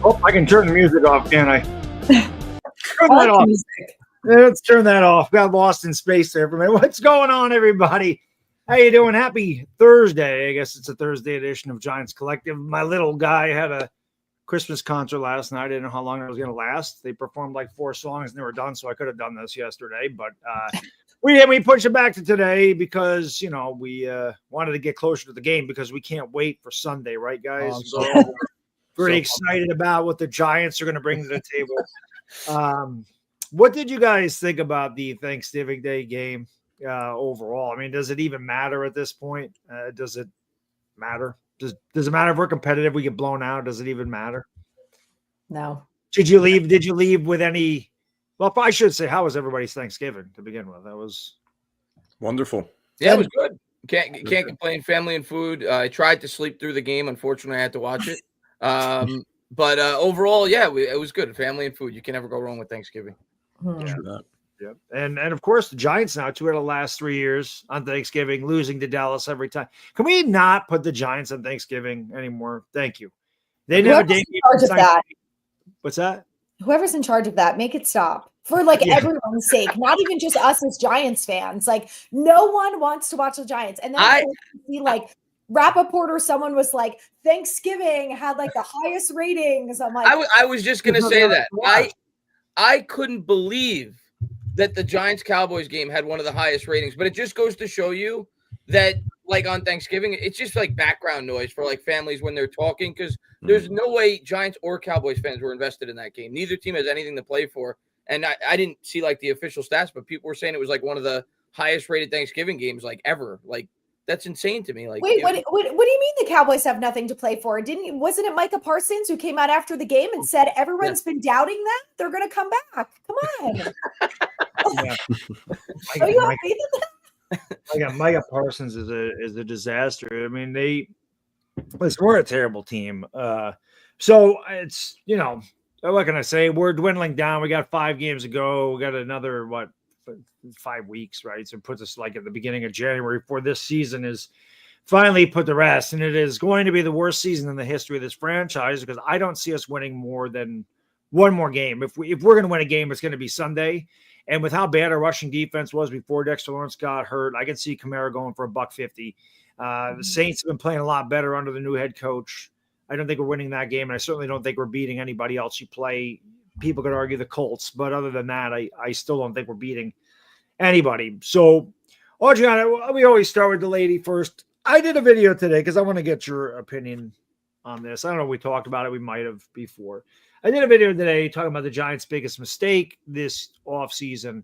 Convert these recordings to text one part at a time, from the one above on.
Oh, I can turn the music off, can't I? Turn I like that off. music. Let's turn that off. Got lost in space there for a minute. What's going on, everybody? How you doing? Happy Thursday. I guess it's a Thursday edition of Giants Collective. My little guy had a Christmas concert last night. I didn't know how long it was going to last. They performed like 4 songs and they were done, so I could have done this yesterday. But we pushed it back to today because, you know, we wanted to get closer to the game because we can't wait for Sunday, right, guys? Pretty excited about what the Giants are going to bring to the table. What did you guys think about the Thanksgiving Day game overall? I mean, does it even matter at this point? Does it matter? Does it matter if we're competitive? We get blown out. Does it even matter? No. Did you leave with any? Well, I should say, how was everybody's Thanksgiving to begin with? That was wonderful. Yeah, it was good. Can't complain. Family and food. I tried to sleep through the game. Unfortunately, I had to watch it. But overall, yeah, it was good. Family and food. You can never go wrong with Thanksgiving. Yeah. And of course, the Giants now, 2 out of the last 3 years on Thanksgiving, losing to Dallas every time. Can we not put the Giants on Thanksgiving anymore? Thank you. They never did. What's that? Whoever's in charge of that, make it stop for everyone's sake, not even just us as Giants fans. Like, no one wants to watch the Giants. And then I see Rappaport or someone was like, Thanksgiving had like the highest ratings. I'm like, I was just gonna say that. I couldn't believe that the Giants-Cowboys game had one of the highest ratings, but it just goes to show you that, like, on Thanksgiving, it's just like background noise for like families when they're talking, because there's no way Giants or Cowboys fans were invested in that game. Neither team has anything to play for. And I didn't see like the official stats, but people were saying it was like one of the highest rated Thanksgiving games like ever. Like, that's insane to me. Like, wait, what do you mean the Cowboys have nothing to play for? Wasn't it Micah Parsons who came out after the game and said everyone's been doubting them? They're going to come back. Come on. So you have faith in them? Micah Parsons is a disaster. I mean, we're a terrible team. So it's, you know, what can I say? We're dwindling down. We got 5 games to go. We got another 5 weeks, right? So it puts us like at the beginning of January before this season is finally put to rest. And it is going to be the worst season in the history of this franchise because I don't see us winning more than one more game. If we're going to win a game, it's going to be Sunday. And with how bad our rushing defense was before Dexter Lawrence got hurt, I can see Kamara going for $150. The Saints have been playing a lot better under the new head coach. I don't think we're winning that game, and I certainly don't think we're beating anybody else you play. People could argue the Colts, but other than that, I still don't think we're beating anybody. So, Adriana, we always start with the lady first. I did a video today because I want to get your opinion on this. I don't know if we talked about it. We might have before. I did a video today talking about the Giants' biggest mistake this offseason.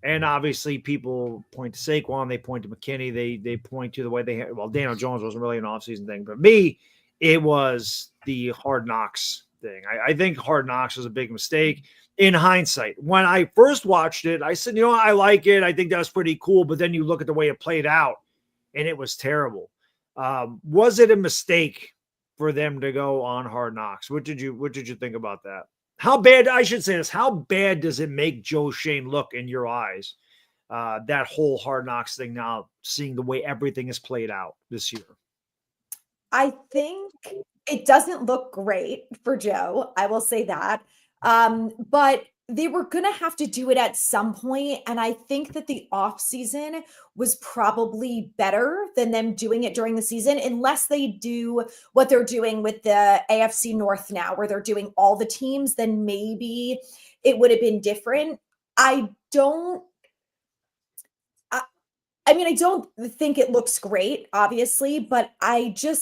And obviously people point to Saquon. They point to McKinney. They point to the way they had – well, Daniel Jones wasn't really an offseason thing. But me, it was the Hard Knocks thing. I think Hard Knocks was a big mistake in hindsight. When I first watched it, I said, you know, I like it. I think that's pretty cool. But then you look at the way it played out, and it was terrible. Was it a mistake for them to go on Hard Knocks? What did you think about that? How bad, I should say this, how bad does it make Joe Schoen look in your eyes? That whole Hard Knocks thing now, seeing the way everything is played out this year. I think It doesn't look great for Joe. I will say that. But they were going to have to do it at some point, and I think that the off season was probably better than them doing it during the season, unless they do what they're doing with the AFC North now, where they're doing all the teams. Then maybe it would have been different. I don't. I mean, I don't think it looks great, obviously, but I feel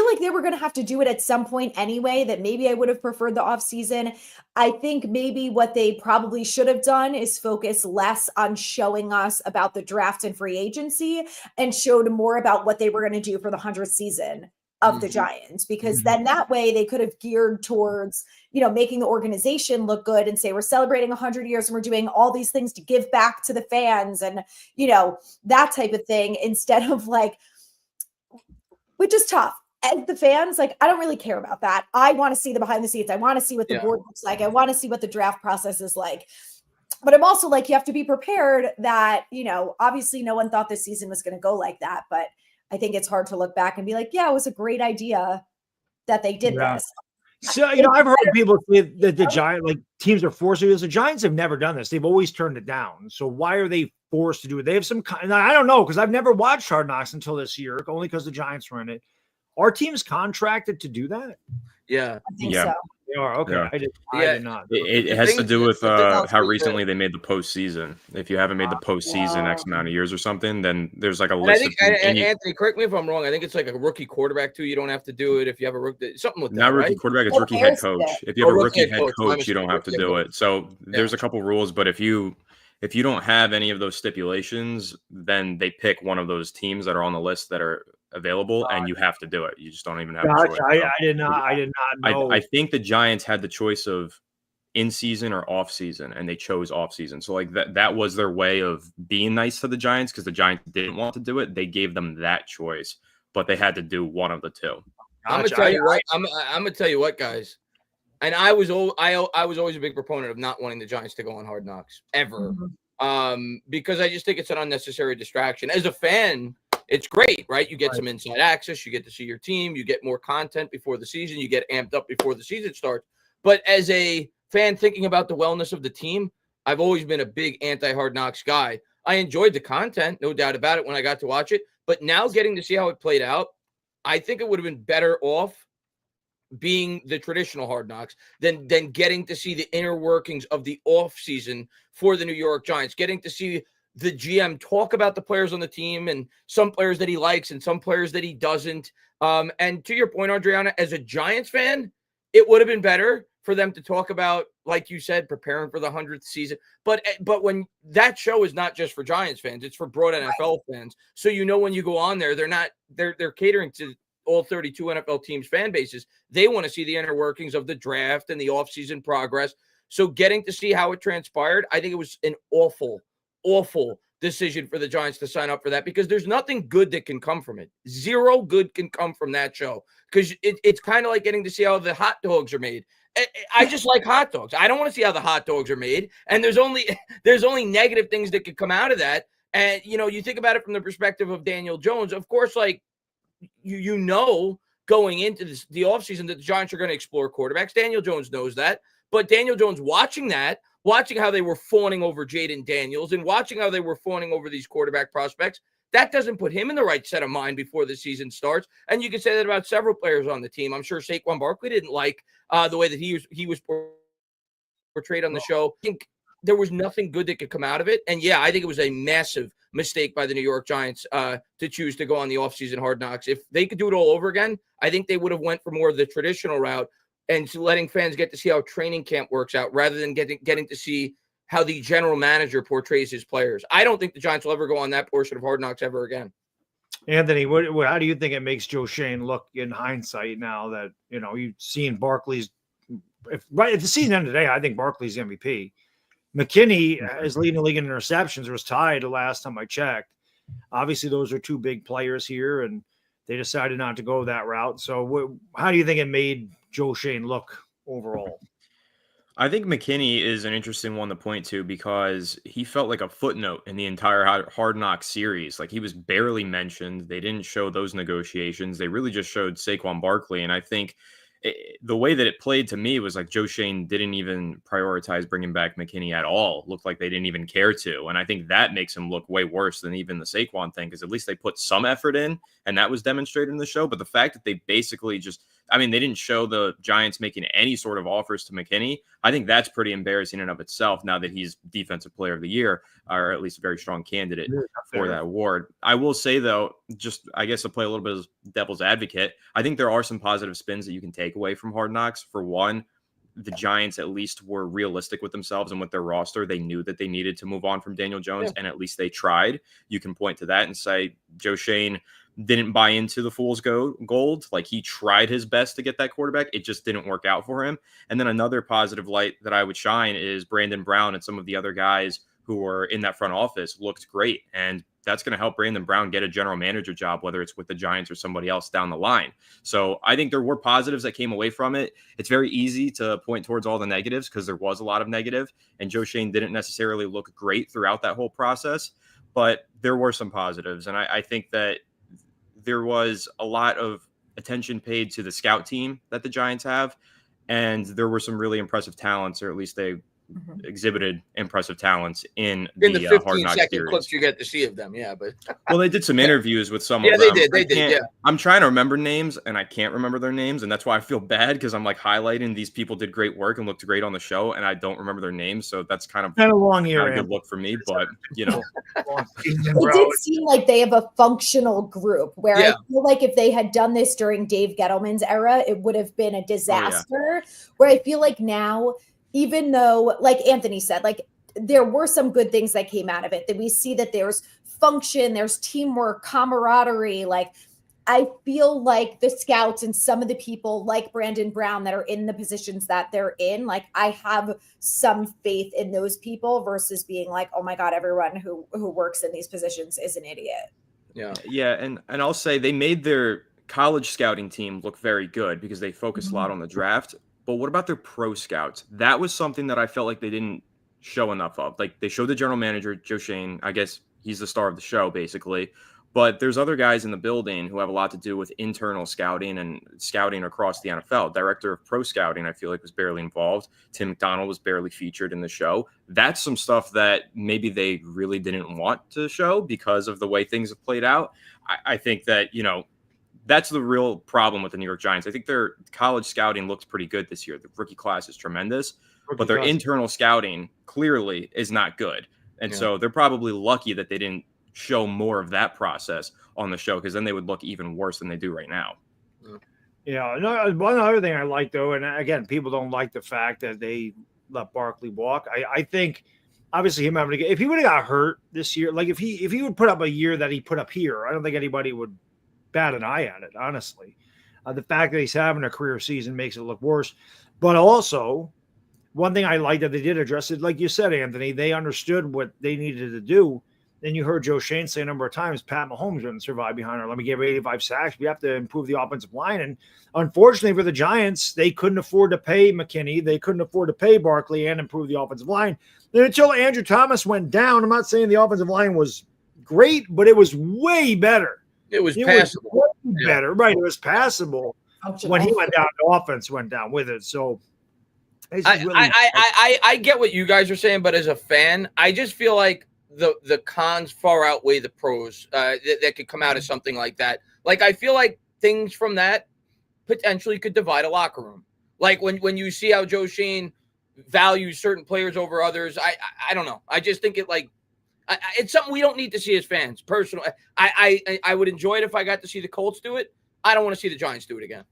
like they were going to have to do it at some point anyway, that maybe I would have preferred the offseason. I think maybe what they probably should have done is focus less on showing us about the draft and free agency and showed more about what they were going to do for the 100th season of the Giants, because then that way they could have geared towards, making the organization look good and say, we're celebrating 100 years and we're doing all these things to give back to the fans and, that type of thing, instead of which is tough. As the fans, I don't really care about that. I want to see the behind the scenes. I want to see what the board looks like. I want to see what the draft process is like. But I'm also you have to be prepared that, obviously no one thought this season was going to go like that. But I think it's hard to look back and be like, yeah, it was a great idea that they did this. So, I've heard people say that the Giants, teams are forced to do this. The Giants have never done this. They've always turned it down. So why are they forced to do it? They have some kind, I don't know, because I've never watched Hard Knocks until this year, only because the Giants were in it. Are teams contracted to do that? Yeah. I think so. They are. Okay. Yeah. I did not. It has to do with how recently they made the postseason. If you haven't made the postseason X amount of years or something, then there's a list. Anthony, correct me if I'm wrong. I think it's a rookie quarterback too. You don't have to do it if you have a rookie. Something with that. Not rookie quarterback. It's rookie head coach. If you have a rookie head coach, you don't have to do it. So there's a couple rules, but if you don't have any of those stipulations, then they pick one of those teams that are on the list that are available, and you have to do it. You just don't even have a choice. I did not know. I think the Giants had the choice of in season or off season, and they chose off season. So that was their way of being nice to the Giants, because the Giants didn't want to do it. They gave them that choice, but they had to do one of the two. I'm gonna tell you what. I'm gonna tell you what, guys. And I was always a big proponent of not wanting the Giants to go on Hard Knocks ever, because I just think it's an unnecessary distraction. As a fan, it's great, right? You get some inside access. You get to see your team. You get more content before the season. You get amped up before the season starts. But as a fan thinking about the wellness of the team, I've always been a big anti-Hard Knocks guy. I enjoyed the content, no doubt about it, when I got to watch it. But now getting to see how it played out, I think it would have been better off being the traditional Hard Knocks than getting to see the inner workings of the offseason for the New York Giants, getting to see the GM talk about the players on the team and some players that he likes and some players that he doesn't. And to your point, Adriana, as a Giants fan, it would have been better for them to talk about, like you said, preparing for the 100th season. But when that show is not just for Giants fans, it's for broad NFL fans. So when you go on there, they're catering to all 32 NFL teams' fan bases. They want to see the inner workings of the draft and the offseason progress. So getting to see how it transpired, I think it was an awful decision for the Giants to sign up for that, because there's nothing good that can come from it. Zero good can come from that show, because it's kind of like getting to see how the hot dogs are made. I just like hot dogs. I don't want to see how the hot dogs are made. And there's only negative things that could come out of that. And, you think about it from the perspective of Daniel Jones, of course, going into the offseason that the Giants are going to explore quarterbacks. Daniel Jones knows that. But Daniel Jones watching how they were fawning over Jaden Daniels and watching how they were fawning over these quarterback prospects, that doesn't put him in the right set of mind before the season starts. And you can say that about several players on the team. I'm sure Saquon Barkley didn't like the way that he was portrayed on the show. I think there was nothing good that could come out of it. And I think it was a massive mistake by the New York Giants to choose to go on the offseason Hard Knocks. If they could do it all over again, I think they would have went for more of the traditional route and letting fans get to see how training camp works out rather than getting to see how the general manager portrays his players. I don't think the Giants will ever go on that portion of Hard Knocks ever again. Anthony, how do you think it makes Joe Schoen look in hindsight now that, you've seen Barkley's if the season ended today, I think Barkley's MVP. McKinney is leading the league in interceptions, was tied the last time I checked. Obviously, those are two big players here, and they decided not to go that route. So how do you think it made Joe Schoen look overall? I think McKinney is an interesting one to point to because he felt like a footnote in the entire Hard Knock series. Like he was barely mentioned. They didn't show those negotiations. They really just showed Saquon Barkley. And I think the way that it played to me was like Joe Schoen didn't even prioritize bringing back McKinney at all. Looked like they didn't even care to. And I think that makes him look way worse than even the Saquon thing, because at least they put some effort in, and that was demonstrated in the show. But the fact that they basically just, I mean, they didn't show the Giants making any sort of offers to McKinney. I think that's pretty embarrassing in and of itself, now that he's Defensive Player of the Year, or at least a very strong candidate for that award. I will say, though, just I guess to play a little bit of devil's advocate, I think there are some positive spins that you can take away from Hard Knocks. For one, the Giants at least were realistic with themselves and with their roster. They knew that they needed to move on from Daniel Jones, and at least they tried. You can point to that and say Joe Schoen didn't buy into the fool's gold. Like, he tried his best to get that quarterback. It just didn't work out for him. And then another positive light that I would shine is Brandon Brown and some of the other guys who were in that front office looked great. And that's going to help Brandon Brown get a general manager job, whether it's with the Giants or somebody else down the line. So I think there were positives that came away from it. It's very easy to point towards all the negatives because there was a lot of negative, and Joe Schoen didn't necessarily look great throughout that whole process, but there were some positives. And I think that there was a lot of attention paid to the scout team that the Giants have, and there were some really impressive talents, or at least they exhibited impressive talents in the 15-second clips you get to see of them. Yeah, but well, they did some interviews with some of them. They did. Yeah, I'm trying to remember names, and I can't remember their names, and that's why I feel bad, because I'm like highlighting these people did great work and looked great on the show, and I don't remember their names, so that's kind of a long year. Not a good look for me, but you know, it did seem like they have a functional group. Where I feel like if they had done this during Dave Gettleman's era, it would have been a disaster. Where I feel like now, even though, like Anthony said, like there were some good things that came out of it, that we see that there's function, there's teamwork, camaraderie. Like, I feel like the scouts and some of the people like Brandon Brown that are in the positions that they're in, like I have some faith in those people versus being like, oh my God, everyone who works in these positions is an idiot. Yeah. And I'll say they made their college scouting team look very good because they focus a lot on the draft. But what about their pro scouts? That was something that I felt like they didn't show enough of. Like, they showed the general manager, Joe Schoen. I guess he's the star of the show, basically. But there's other guys in the building who have a lot to do with internal scouting and scouting across the NFL. Director of pro scouting, I feel like, was barely involved. Tim McDonald was barely featured in the show. That's some stuff that maybe they really didn't want to show because of the way things have played out. I think that, you know, that's the real problem with the New York Giants. I think their college scouting looks pretty good this year. The rookie class is tremendous, but their internal scouting clearly is not good. And so they're probably lucky that they didn't show more of that process on the show, because then they would look even worse than they do right now. Yeah. No, one other thing I like, though, and again, people don't like the fact that they let Barkley walk. I think obviously him having to get, if he would have got hurt this year, like if he would put up a year that he put up here, I don't think anybody would bat an eye at it, honestly. The fact that he's having a career season makes it look worse. But also, one thing I like that they did address it, like you said, Anthony, they understood what they needed to do. Then you heard Joe Schoen say a number of times, Pat Mahomes didn't survive behind her. Let me give her 85 sacks. We have to improve the offensive line. And unfortunately for the Giants, they couldn't afford to pay McKinney. They couldn't afford to pay Barkley and improve the offensive line. And until Andrew Thomas went down, I'm not saying the offensive line was great, but it was way better. It was passable. Better, right? It was passable. When he went down, the offense went down with it. So I get what you guys are saying, but as a fan, I just feel like the cons far outweigh the pros that could come out of something like that. Like, I feel like things from that potentially could divide a locker room. Like when you see how Joe Schoen values certain players over others, I don't know. I just think it's something we don't need to see as fans. Personally, I would enjoy it if I got to see the Colts do it. I don't want to see the Giants do it again.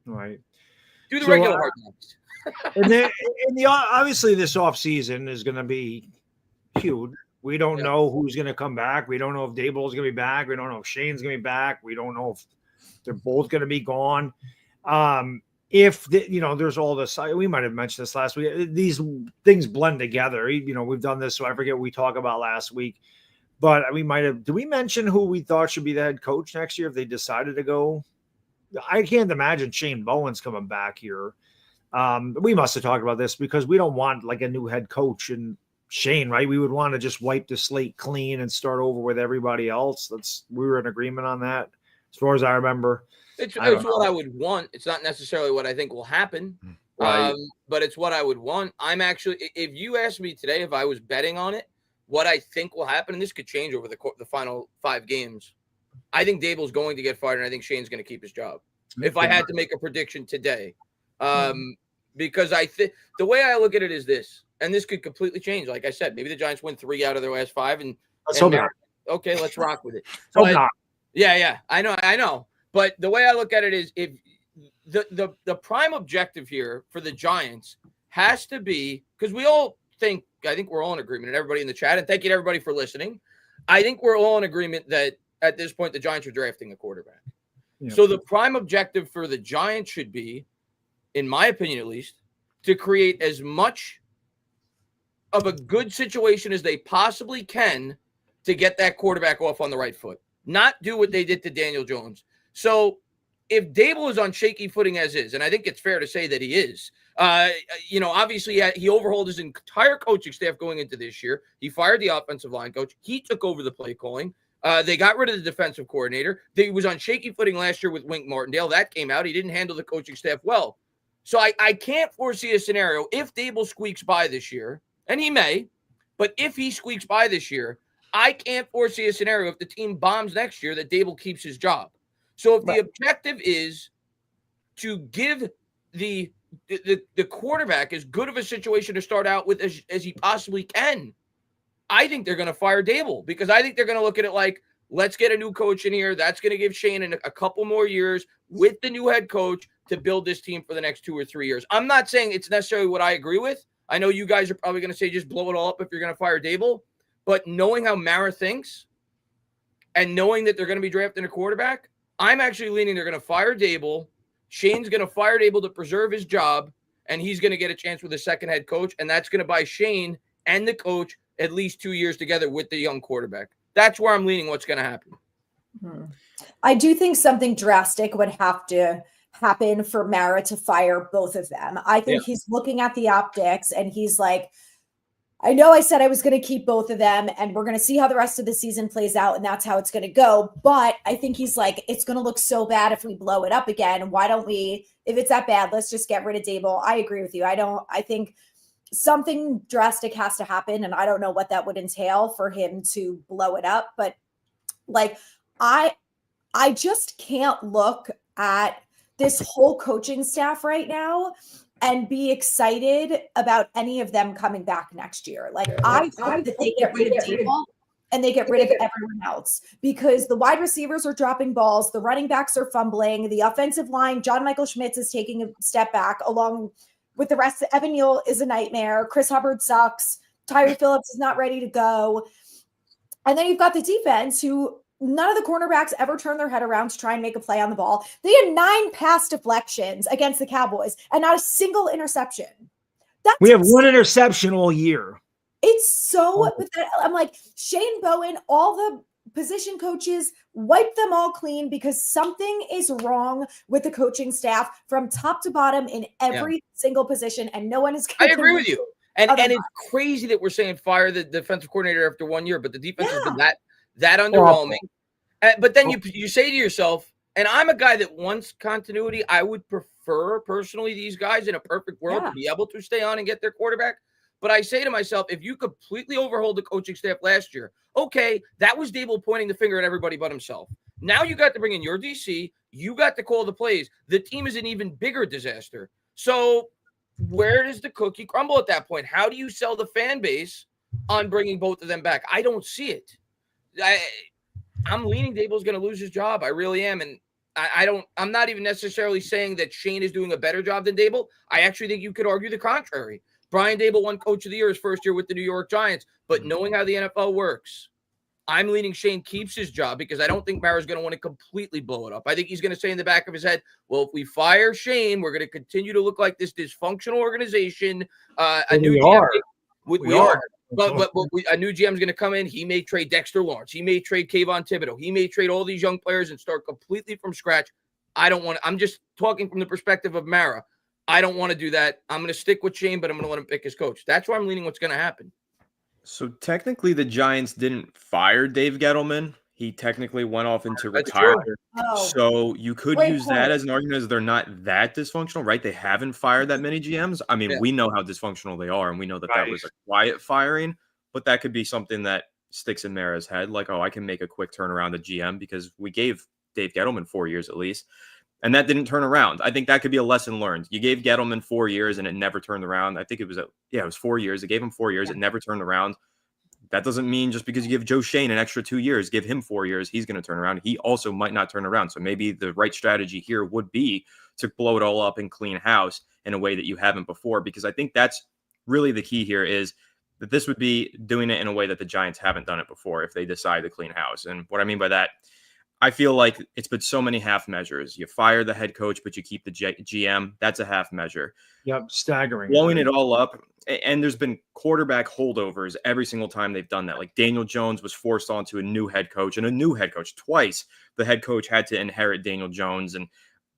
Right. Do the regular Hard Knocks. and obviously this offseason is going to be huge. We don't know who's going to come back. We don't know if Daboll's going to be back. We don't know if Shane's going to be back. We don't know if they're both going to be gone. There's all this, we might have mentioned this last week, these things blend together. We've done this, so I forget what we talked about last week, but did we mention who we thought should be the head coach next year if they decided to go? I can't imagine Shane Bowen's coming back here. We must have talked about this because we don't want like a new head coach and Shane, right? We would want to just wipe the slate clean and start over with everybody else. We were in agreement on that, as far as I remember. It's what I would want. It's not necessarily what I think will happen, Right. but it's what I would want. I'm actually, if you asked me today if I was betting on it, what I think will happen, and this could change over the final 5 games, I think Dable's going to get fired, and I think Shane's going to keep his job. If I had to make a prediction today, because I think the way I look at it is this, and this could completely change. Like I said, maybe the Giants win 3 out of their last 5, and okay, let's rock with it. But, yeah, I know. But the way I look at it is, if the prime objective here for the Giants has to be, because I think we're all in agreement, and everybody in the chat, and thank you to everybody for listening. I think we're all in agreement that at this point the Giants are drafting a quarterback. Yeah. So the prime objective for the Giants should be, in my opinion at least, to create as much of a good situation as they possibly can to get that quarterback off on the right foot. Not do what they did to Daniel Jones. So if Dable is on shaky footing as is, and I think it's fair to say that he is, obviously he overhauled his entire coaching staff going into this year. He fired the offensive line coach. He took over the play calling. They got rid of the defensive coordinator. He was on shaky footing last year with Wink Martindale. That came out. He didn't handle the coaching staff well. So I can't foresee a scenario if Dable squeaks by this year, and he may, but if he squeaks by this year, I can't foresee a scenario if the team bombs next year that Dable keeps his job. So if the objective is to give the quarterback as good of a situation to start out with as he possibly can, I think they're going to fire Dable, because I think they're going to look at it like, let's get a new coach in here. That's going to give Shane a couple more years with the new head coach to build this team for the next 2 or 3 years. I'm not saying it's necessarily what I agree with. I know you guys are probably going to say just blow it all up if you're going to fire Dable. But knowing how Mara thinks and knowing that they're going to be drafting a quarterback, I'm actually leaning they're going to fire Dable. Shane's going to fire Dable to preserve his job, and he's going to get a chance with a second head coach, and that's going to buy Shane and the coach at least 2 years together with the young quarterback. That's where I'm leaning what's going to happen. I do think something drastic would have to happen for Mara to fire both of them. I think he's looking at the optics, and he's like, I know I said I was going to keep both of them, and we're going to see how the rest of the season plays out, and that's how it's going to go. But I think he's like, it's going to look so bad if we blow it up again. Why don't we, if it's that bad, let's just get rid of Dable. I agree with you. I think something drastic has to happen, and I don't know what that would entail for him to blow it up. But like, I just can't look at this whole coaching staff right now and be excited about any of them coming back next year. Like, I hope that they get rid of Dable and they get rid of everyone else, because the wide receivers are dropping balls, the running backs are fumbling, the offensive line, John Michael Schmitz is taking a step back along with the rest. Evan Neal is a nightmare. Chris Hubbard sucks. Tyree Phillips is not ready to go. And then you've got the defense, who none of the cornerbacks ever turned their head around to try and make a play on the ball. They had 9 pass deflections against the Cowboys and not a single interception. We have 1 interception all year. It's so pathetic. I'm like, Shane Bowen, all the position coaches, wipe them all clean, because something is wrong with the coaching staff from top to bottom in every single position, and no one is. I agree with you. And it's crazy that we're saying fire the defensive coordinator after 1 year, but the defense has been that underwhelming. But then you say to yourself, and I'm a guy that wants continuity. I would prefer personally these guys in a perfect world to be able to stay on and get their quarterback. But I say to myself, if you completely overhauled the coaching staff last year, okay, that was Dable pointing the finger at everybody but himself. Now you got to bring in your DC. You got to call the plays. The team is an even bigger disaster. So where does the cookie crumble at that point? How do you sell the fan base on bringing both of them back? I don't see it. I'm leaning Dable's going to lose his job. I really am. And I'm not even necessarily saying that Shane is doing a better job than Dable. I actually think you could argue the contrary. Brian Dable won Coach of the Year his first year with the New York Giants, but knowing how the NFL works, I'm leaning Shane keeps his job, because I don't think Mara's going to want to completely blow it up. I think he's going to say in the back of his head, well, if we fire Shane, we're going to continue to look like this dysfunctional organization. A new GM is going to come in. He may trade Dexter Lawrence. He may trade Kayvon Thibodeau. He may trade all these young players and start completely from scratch. I'm just talking from the perspective of Mara. I don't want to do that. I'm going to stick with Shane, but I'm going to let him pick his coach. That's why I'm leaning what's going to happen. So technically, the Giants didn't fire Dave Gettleman. He technically went off into retirement. So you could use that as an argument as they're not that dysfunctional, right? They haven't fired that many GMs. I mean, we know how dysfunctional they are, and we know that that was a quiet firing, but that could be something that sticks in Mara's head. Like, oh, I can make a quick turnaround at GM because we gave Dave Gettleman 4 years at least. And that didn't turn around. I think that could be a lesson learned. You gave Gettleman 4 years and it never turned around. I think it was 4 years. They gave him 4 years. It never turned around. That doesn't mean just because you give Joe Schoen an extra 2 years, give him 4 years, he's going to turn around. He also might not turn around. So maybe the right strategy here would be to blow it all up and clean house in a way that you haven't before, because I think that's really the key here is that this would be doing it in a way that the Giants haven't done it before if they decide to clean house. And what I mean by that, I feel like it's been so many half measures. You fire the head coach, but you keep the GM. That's a half measure. Yep, staggering. Blowing it all up. And there's been quarterback holdovers every single time they've done that. Like Daniel Jones was forced onto a new head coach and a new head coach twice. The head coach had to inherit Daniel Jones. And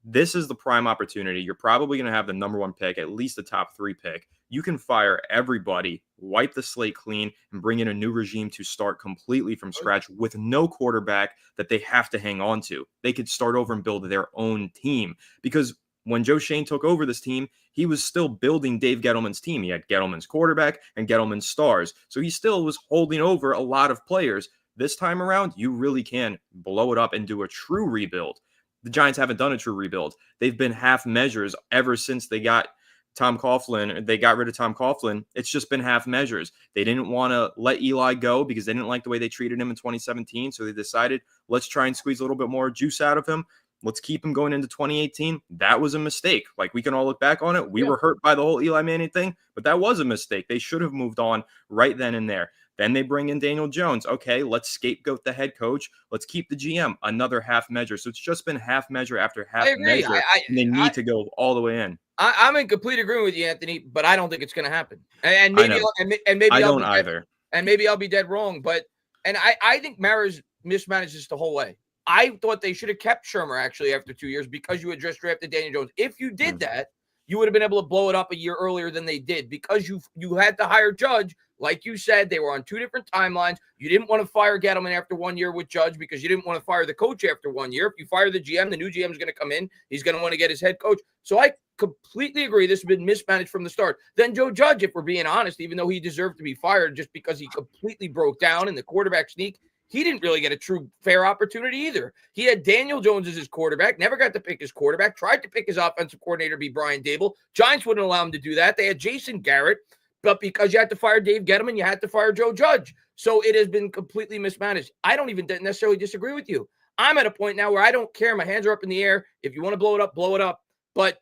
this is the prime opportunity. You're probably going to have the number 1 pick, at least the top 3 pick. You can fire everybody, wipe the slate clean, and bring in a new regime to start completely from scratch with no quarterback that they have to hang on to. They could start over and build their own team, because when Joe Schoen took over this team, he was still building Dave Gettleman's team. He had Gettleman's quarterback and Gettleman's stars. So he still was holding over a lot of players. This time around, you really can blow it up and do a true rebuild. The Giants haven't done a true rebuild. They've been half measures ever since they got Tom Coughlin. They got rid of Tom Coughlin. It's just been half measures. They didn't want to let Eli go because they didn't like the way they treated him in 2017. So they decided, let's try and squeeze a little bit more juice out of him. Let's keep him going into 2018. That was a mistake. Like, we can all look back on it. We were hurt by the whole Eli Manning thing, but that was a mistake. They should have moved on right then and there. Then they bring in Daniel Jones. Okay, let's scapegoat the head coach. Let's keep the GM. Another half measure. So it's just been half measure after half measure. And they need to go all the way in. I'm in complete agreement with you, Anthony, but I don't think it's going to happen. And maybe I don't either. And maybe I'll be dead wrong. But I think Mara's mismanaged this the whole way. I thought they should have kept Shermer actually after 2 years because you had just drafted Daniel Jones. If you did that, you would have been able to blow it up a year earlier than they did, because you had to hire Judge. Like you said, they were on 2 different timelines. You didn't want to fire Gettleman after 1 year with Judge because you didn't want to fire the coach after 1 year. If you fire the GM, the new GM is going to come in. He's going to want to get his head coach. So I completely agree. This has been mismanaged from the start. Then Joe Judge, if we're being honest, even though he deserved to be fired just because he completely broke down in the quarterback sneak, he didn't really get a true fair opportunity either. He had Daniel Jones as his quarterback, never got to pick his quarterback, tried to pick his offensive coordinator be Brian Dable. Giants wouldn't allow him to do that. They had Jason Garrett, but because you had to fire Dave Gettleman, you had to fire Joe Judge. So it has been completely mismanaged. I don't even necessarily disagree with you. I'm at a point now where I don't care. My hands are up in the air. If you want to blow it up, blow it up. But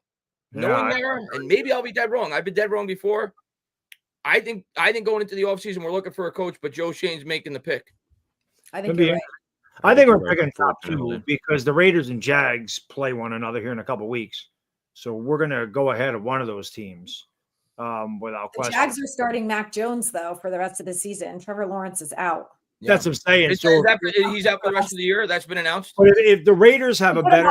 knowing there, and maybe I'll be dead wrong. I've been dead wrong before. I think going into the offseason, we're looking for a coach, but Joe Schoen's making the pick. I think you're right. I think we're picking top 2 because the Raiders and Jags play one another here in a couple of weeks. So we're going to go ahead of one of those teams without question. The Jags are starting Mac Jones, though, for the rest of the season. Trevor Lawrence is out. Yeah. That's what I'm saying. He's out for the rest of the year. That's been announced. But if the Raiders have a better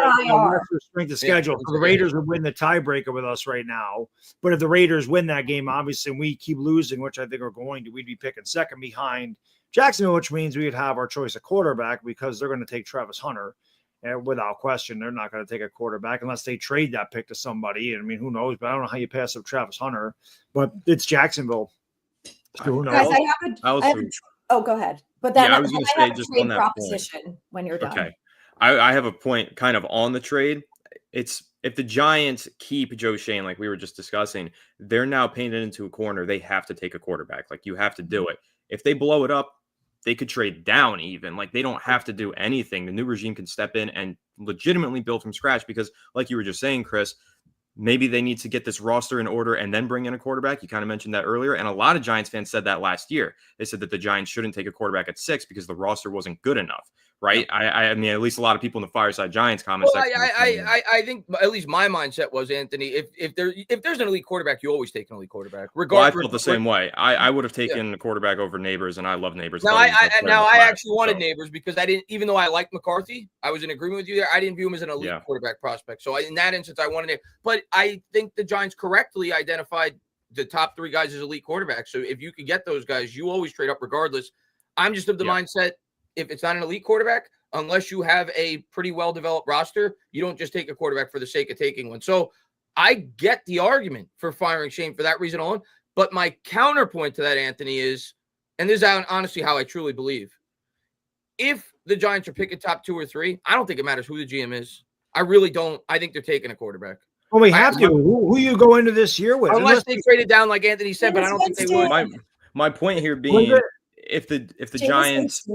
strength of schedule, the Raiders would win the tiebreaker with us right now. But if the Raiders win that game, obviously, and we keep losing, which I think we're going to, we'd be picking second behind Jacksonville, which means we'd have our choice of quarterback because they're going to take Travis Hunter. And without question, they're not going to take a quarterback unless they trade that pick to somebody. And I mean, who knows? But I don't know how you pass up Travis Hunter. But it's Jacksonville. So who knows? Guys, go ahead. But then I was going to say just on that proposition point. When you're done. Okay. I have a point kind of on the trade. It's if the Giants keep Joe Schoen, like we were just discussing, they're now painted into a corner. They have to take a quarterback. Like, you have to do it. If they blow it up, they could trade down even. Like, they don't have to do anything. The new regime can step in and legitimately build from scratch because, like you were just saying, Chris, maybe they need to get this roster in order and then bring in a quarterback. You kind of mentioned that earlier. And a lot of Giants fans said that last year. They said that the Giants shouldn't take a quarterback at 6 because the roster wasn't good enough. right? I mean, at least a lot of people in the Fireside Giants comment section. I think at least my mindset was, Anthony, if there's an elite quarterback, you always take an elite quarterback. Regardless, I felt the same way. I would have taken a quarterback over Neighbors, and I love Neighbors. I actually wanted Neighbors because I didn't, even though I liked McCarthy, I was in agreement with you there. I didn't view him as an elite quarterback prospect. So in that instance, I wanted it. But I think the Giants correctly identified the top 3 guys as elite quarterbacks. So if you could get those guys, you always trade up regardless. I'm just of the mindset, if it's not an elite quarterback, unless you have a pretty well-developed roster, you don't just take a quarterback for the sake of taking one. So I get the argument for firing Schoen for that reason alone. But my counterpoint to that, Anthony, is, and this is honestly how I truly believe, if the Giants are picking top 2 or 3, I don't think it matters who the GM is. I really don't. I think they're taking a quarterback. Well, we have to. Who you go into this year with? Unless they traded down, like Anthony said, but I don't think they would. My point here being, if the Giants,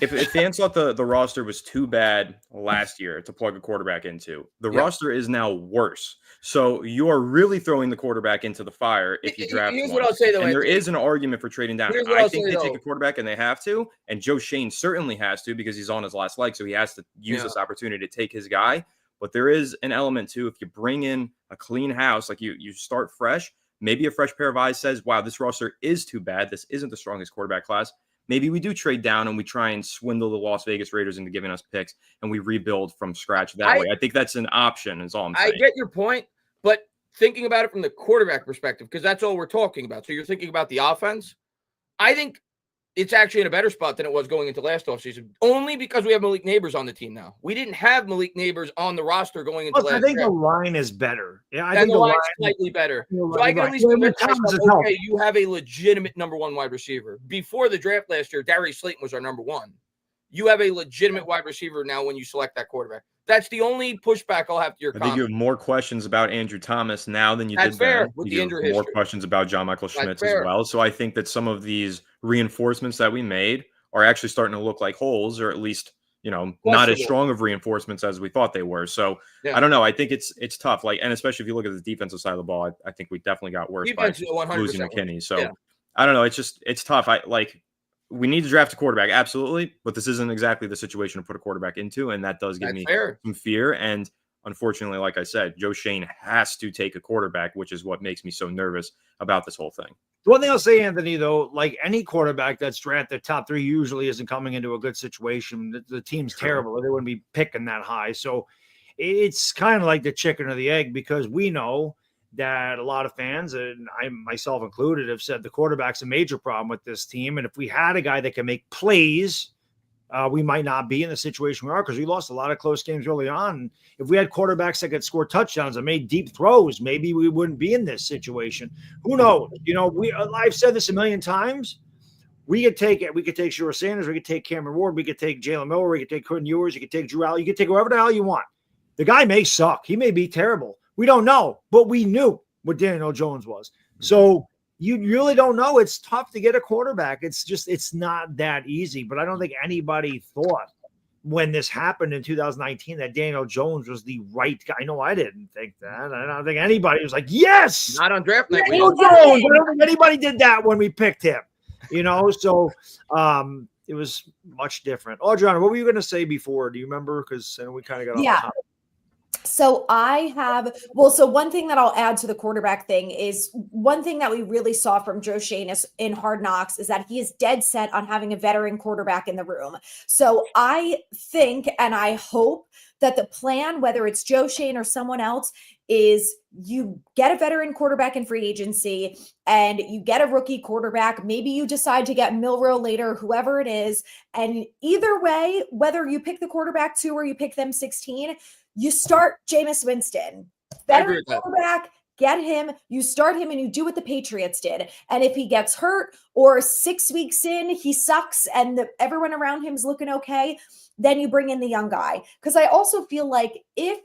if fans thought the roster was too bad last year to plug a quarterback into, the roster is now worse. So you are really throwing the quarterback into the fire if you draft Here's one. What I'll say, though, and there is an argument for trading down. I think they take a quarterback, and they have to. And Joe Schoen certainly has to, because he's on his last leg, so he has to use this opportunity to take his guy. But there is an element too. If you bring in a clean house, like you start fresh, maybe a fresh pair of eyes says, wow, this roster is too bad. This isn't the strongest quarterback class. Maybe we do trade down and we try and swindle the Las Vegas Raiders into giving us picks, and we rebuild from scratch that way. I think that's an option, is all I'm saying. I get your point, but thinking about it from the quarterback perspective, because that's all we're talking about. So you're thinking about the offense. I think it's actually in a better spot than it was going into last offseason, only because we have Malik Neighbors on the team now. We didn't have Malik Neighbors on the roster going into last year. I think the line is better. Yeah, I think the line's slightly better. So I can at least convince myself, okay, you have a legitimate number 1 wide receiver. Before the draft last year, Darius Slayton was our number 1. You have a legitimate wide receiver now when you select that quarterback. That's the only pushback I'll have to your comment. I think you have more questions about Andrew Thomas now than you did then. With the injury history. More questions about John Michael Schmitz as well. So I think that some of these reinforcements that we made are actually starting to look like holes, or at least, not as strong of reinforcements as we thought they were. So I don't know. I think it's tough. And especially if you look at the defensive side of the ball, I think we definitely got worse by losing McKinney. So I don't know. It's tough. We need to draft a quarterback, absolutely, but this isn't exactly the situation to put a quarterback into, and that does give me some fear. And unfortunately, like I said, Joe Schoen has to take a quarterback, which is what makes me so nervous about this whole thing. The one thing I'll say, Anthony, though, like any quarterback that's drafted top 3 usually isn't coming into a good situation. The team's terrible, or they wouldn't be picking that high. So it's kind of like the chicken or the egg, because we know that a lot of fans, and I myself included, have said the quarterback's a major problem with this team. And if we had a guy that can make plays, we might not be in the situation we are, because we lost a lot of close games early on. If we had quarterbacks that could score touchdowns and made deep throws, maybe we wouldn't be in this situation. Who knows? I've said this a million times. We could take it. We could take Shedeur Sanders. We could take Cameron Ward. We could take Jalen Miller. We could take Quentin Ewers. You could take Drew Allen. You could take whoever the hell you want. The guy may suck. He may be terrible. We don't know, but we knew what Daniel Jones was. So you really don't know. It's tough to get a quarterback. It's not that easy. But I don't think anybody thought when this happened in 2019 that Daniel Jones was the right guy. I know I didn't think that. I don't think anybody was like, yes, not on draft night. Daniel Jones. I don't think anybody did that when we picked him. So it was much different. Audrina, what were you going to say before? Do you remember? Because we kind of got off topic. So one thing that I'll add to the quarterback thing is, one thing that we really saw from Joe Schoen in Hard Knocks is that he is dead set on having a veteran quarterback in the room. So I think, and I hope, that the plan, whether it's Joe Schoen or someone else, is you get a veteran quarterback in free agency and you get a rookie quarterback. Maybe you decide to get Milroe later, whoever it is. And either way, whether you pick the quarterback 2 or you pick them 16, you start Jameis Winston, veteran quarterback, get him, you start him, and you do what the Patriots did. And if he gets hurt, or 6 weeks in, he sucks and everyone around him is looking okay, then you bring in the young guy. Because I also feel like if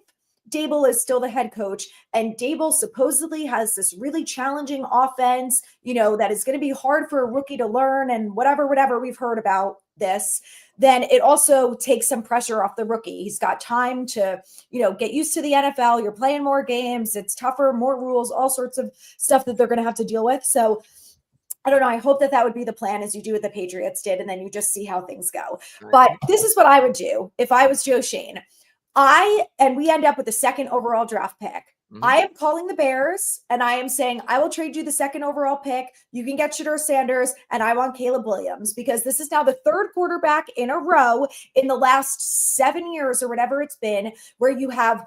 Dable is still the head coach and Dable supposedly has this really challenging offense, that is going to be hard for a rookie to learn, and whatever we've heard about this, then it also takes some pressure off the rookie. He's got time to, get used to the NFL. You're playing more games. It's tougher, more rules, all sorts of stuff that they're going to have to deal with. So I don't know. I hope that would be the plan as you do what the Patriots did, and then you just see how things go. But this is what I would do if I was Joe Schoen. And we end up with the 2nd overall draft pick. I am calling the Bears and I am saying, I will trade you the 2nd overall pick. You can get Shedeur Sanders and I want Caleb Williams, because this is now the 3rd quarterback in a row in the last 7 years or whatever it's been, where you have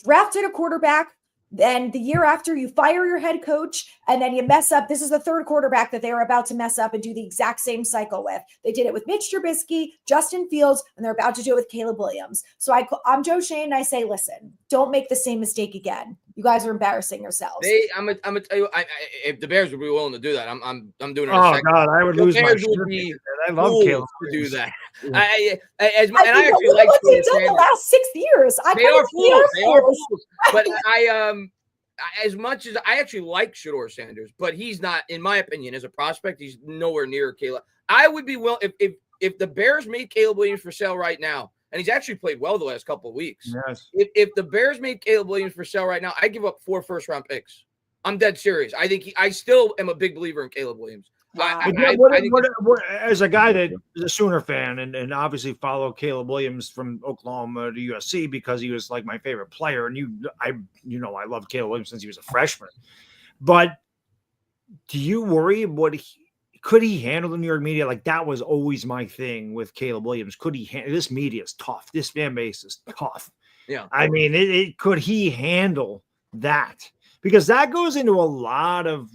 drafted a quarterback. Then the year after, you fire your head coach and then you mess up. This is the 3rd quarterback that they are about to mess up and do the exact same cycle with. They did it with Mitch Trubisky, Justin Fields, and they're about to do it with Caleb Williams. So I'm Joe Schoen and I say, listen, don't make the same mistake again. You guys are embarrassing yourselves. I'm gonna tell you, if the Bears would be willing to do that, I'm doing it. Oh God, I would lose my Bears shirt. would be I love Caleb to do that. Yeah. I actually like what they've done the last 6 years. They are fools. But as much as I actually like Shedeur Sanders, but he's not, in my opinion, as a prospect, he's nowhere near Caleb. I would be if the Bears made Caleb Williams for sale right now, and he's actually played well the last couple of weeks. Yes. If the Bears made Caleb Williams for sale right now, I give up 4 first-round picks. I'm dead serious. I still am a big believer in Caleb Williams. As a guy that is a Sooner fan and obviously followed Caleb Williams from Oklahoma to USC because he was like my favorite player, and I loved Caleb Williams since he was a freshman. But do you worry could he handle the New York media? Like, that was always my thing with Caleb Williams. Could he handle this media? Is tough. This fan base is tough. Yeah, I mean, could he handle that? Because that goes into a lot of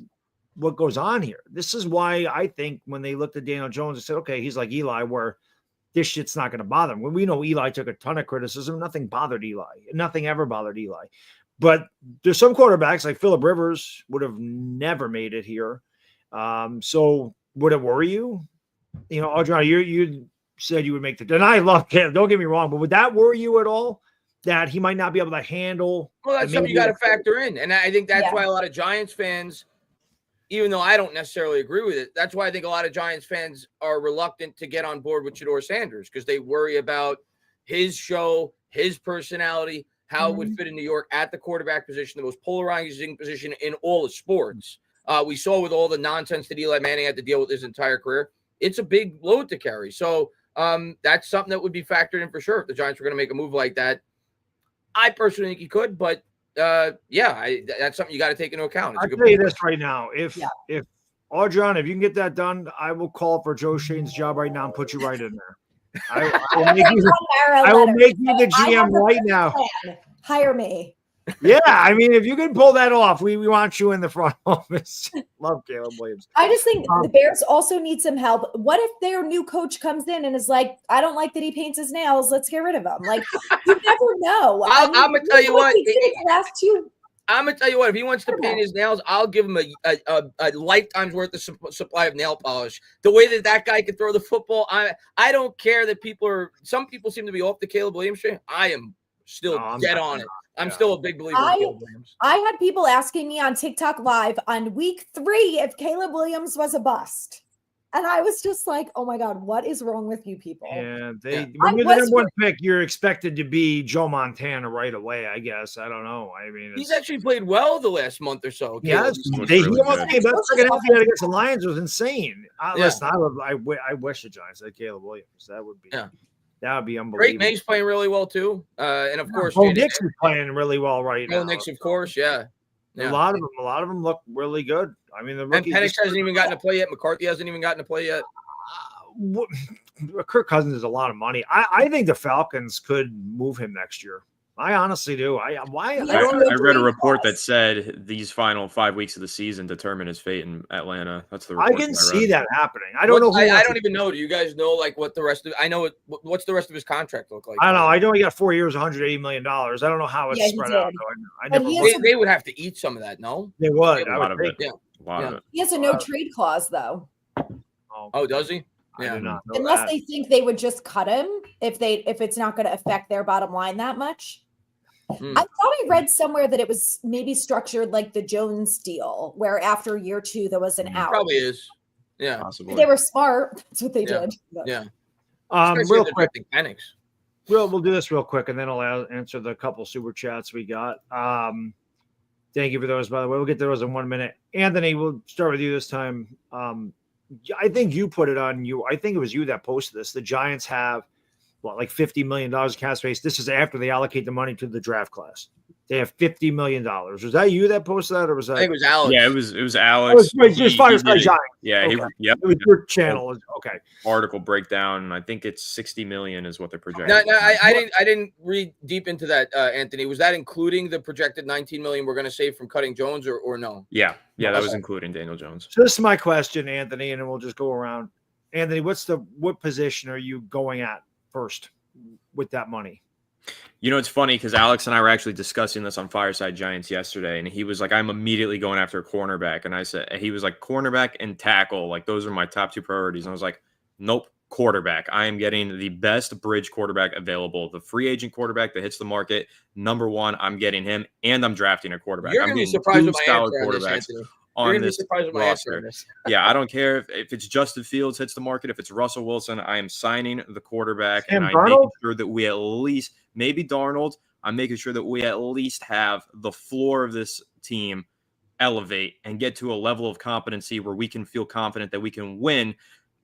what goes on here. This is why I think when they looked at Daniel Jones and said, okay, he's like Eli, where this shit's not going to bother him. When we know Eli took a ton of criticism, nothing bothered Eli. Nothing ever bothered Eli. But there's some quarterbacks like Phillip Rivers would have never made it here. So would it worry you? You know, Audrey, you said you would make and I love Caleb, don't get me wrong, but would that worry you at all? That he might not be able to handle? Well, that's something you got to factor in. And I think that's why a lot of Giants fans, even though I don't necessarily agree with it, that's why I think a lot of Giants fans are reluctant to get on board with Shedeur Sanders, because they worry about his show, his personality, how it would fit in New York at the quarterback position, the most polarizing position in all of sports. We saw with all the nonsense that Eli Manning had to deal with his entire career. It's a big load to carry. So that's something that would be factored in for sure if the Giants were going to make a move like that. I personally think he could, but that's something you got to take into account. I'll tell you this right now. If Audron, if you can get that done, I will call for Joe Schoen's job right now and put you right in there. I will make you the GM right now. Hire me. Yeah, I mean, if you can pull that off, we want you in the front office. Love Caleb Williams. I just think the Bears also need some help. What if their new coach comes in and is like, I don't like that he paints his nails. Let's get rid of him. Like, you never know. I'm going to tell you what. I'm going to tell you what. If he wants to paint his nails, I'll give him a lifetime's worth of supply of nail polish. The way that guy can throw the football, I don't care that some people seem to be off the Caleb Williams train. I am still dead on it. I'm still a big believer in Caleb Williams. I had people asking me on TikTok Live on week 3 if Caleb Williams was a bust. And I was just like, oh my God, what is wrong with you people? Yeah, when you're the number 1 pick, you're expected to be Joe Montana right away, I guess. I don't know. I mean, he's actually played well the last month or so. Yes, he almost came back. Second half he had against the Lions was insane. Listen, I wish the Giants had Caleb Williams. That would be that would be unbelievable. Great May's playing really well too, and of course, Bo Nix is playing really well right now. Bo Nix, of course, yeah. A lot of them look really good. I mean, the rookies. And Penix hasn't even gotten to play yet. McCarthy hasn't even gotten to play yet. Kirk Cousins is a lot of money. I think the Falcons could move him next year. I honestly do. I read a report that said these final 5 weeks of the season determine his fate in Atlanta. That's the report I can see that happening. I don't know. I don't even know. Do you guys know like what the rest of? I know what's the rest of his contract look like? I don't know. I know he got 4 years, $180 million. I don't know how it's spread out. They would have to eat some of that. No, they would. A lot of it. He has a no trade clause though. Oh, does he? Yeah. Unless they think they would just cut him if it's not going to affect their bottom line that much. I thought I read somewhere that it was maybe structured like the Jones deal, where after year 2 there was an out. Probably is. Yeah, possibly. They were smart. That's what they did. But. Yeah. Real quick. Penix. We'll do this real quick, and then I'll answer the couple super chats we got. Thank you for those, by the way. We'll get to those in 1 minute. Anthony, we'll start with you this time. I think you put it on you. I think it was you that posted this. The Giants have like $50 million cap space. This is after they allocate the money to the draft class. They have $50 million. Was that you that posted that, or was that? I think it was Alex. Yeah, it was Alex. Just Fireside Giants. Yeah, okay. Yep. It was your channel. Okay. Article breakdown. I think it's 60 million is what they're projecting. No, I didn't read deep into that, Anthony. Was that including the projected 19 million we're going to save from cutting Jones, or no? Yeah, that was including Daniel Jones. So this is my question, Anthony, and then we'll just go around. Anthony, what position are you going at first with that money? You know, it's funny because Alex and I were actually discussing this on Fireside Giants yesterday, and he was like, I'm immediately going after a cornerback. And he was like, cornerback and tackle. Like, those are my top two priorities. And I was like, nope, quarterback. I am getting the best bridge quarterback available. The free agent quarterback that hits the market. Number one, I'm getting him, and I'm drafting a quarterback. You're going to be surprised with my answer on this, Anthony. On this roster. Yeah, I don't care if it's Justin Fields hits the market, if it's Russell Wilson, I am signing the quarterback, and I'm making sure that we at least, maybe Darnold, I'm making sure that we at least have the floor of this team elevate and get to a level of competency where we can feel confident that we can win.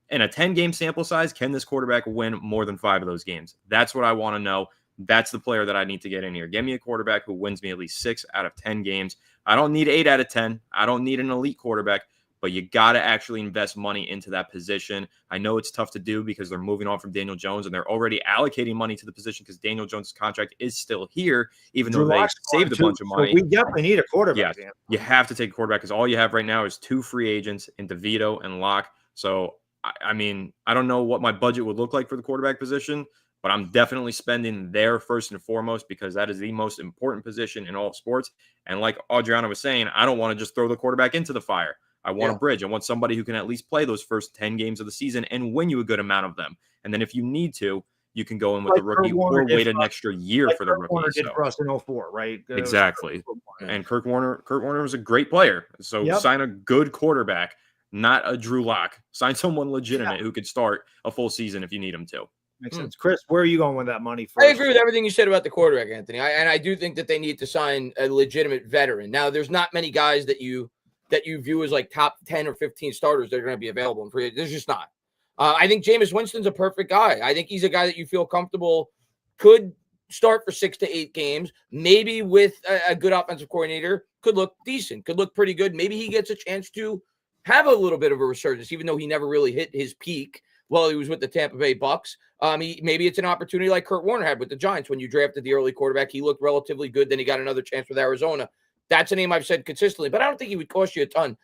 In a 10-game sample size, can this quarterback win more than 5 of those games? That's what I want to know. That's the player that I need to get in here. Give me a quarterback who wins me at least 6 out of 10 games. I don't need 8 out of 10. I don't need an elite quarterback, but you got to actually invest money into that position. I know it's tough to do because they're moving on from Daniel Jones, and they're already allocating money to the position because Daniel Jones' contract is still here, even though they saved a bunch of money. So we definitely need a quarterback. Yeah, you have to take a quarterback because all you have right now is 2 free agents in DeVito and Locke. So, I mean, I don't know what my budget would look like for the quarterback position, but I'm definitely spending there first and foremost because that is the most important position in all of sports. And like Adriana was saying, I don't want to just throw the quarterback into the fire. I want a bridge. I want somebody who can at least play those first 10 games of the season and win you a good amount of them. And then if you need to, you can go in with the rookie or wait an extra year for the rookie. Warner did for us in 2004, right? Exactly. And Kurt Warner was a great player. So sign a good quarterback, not a Drew Lock. Sign someone legitimate who could start a full season if you need him to. Makes sense. Chris, where are you going with that money first? I agree with everything you said about the quarterback, Anthony. And I do think that they need to sign a legitimate veteran. Now, there's not many guys that you view as like top 10 or 15 starters that are going to be available in free. There's just not. I think Jameis Winston's a perfect guy. I think he's a guy that you feel comfortable could start for 6 to 8 games, maybe with a good offensive coordinator, could look decent, could look pretty good. Maybe he gets a chance to have a little bit of a resurgence, even though he never really hit his peak while he was with the Tampa Bay Bucks. Maybe it's an opportunity like Kurt Warner had with the Giants when you drafted the early quarterback. He looked relatively good. Then he got another chance with Arizona. That's a name I've said consistently, but I don't think he would cost you a ton.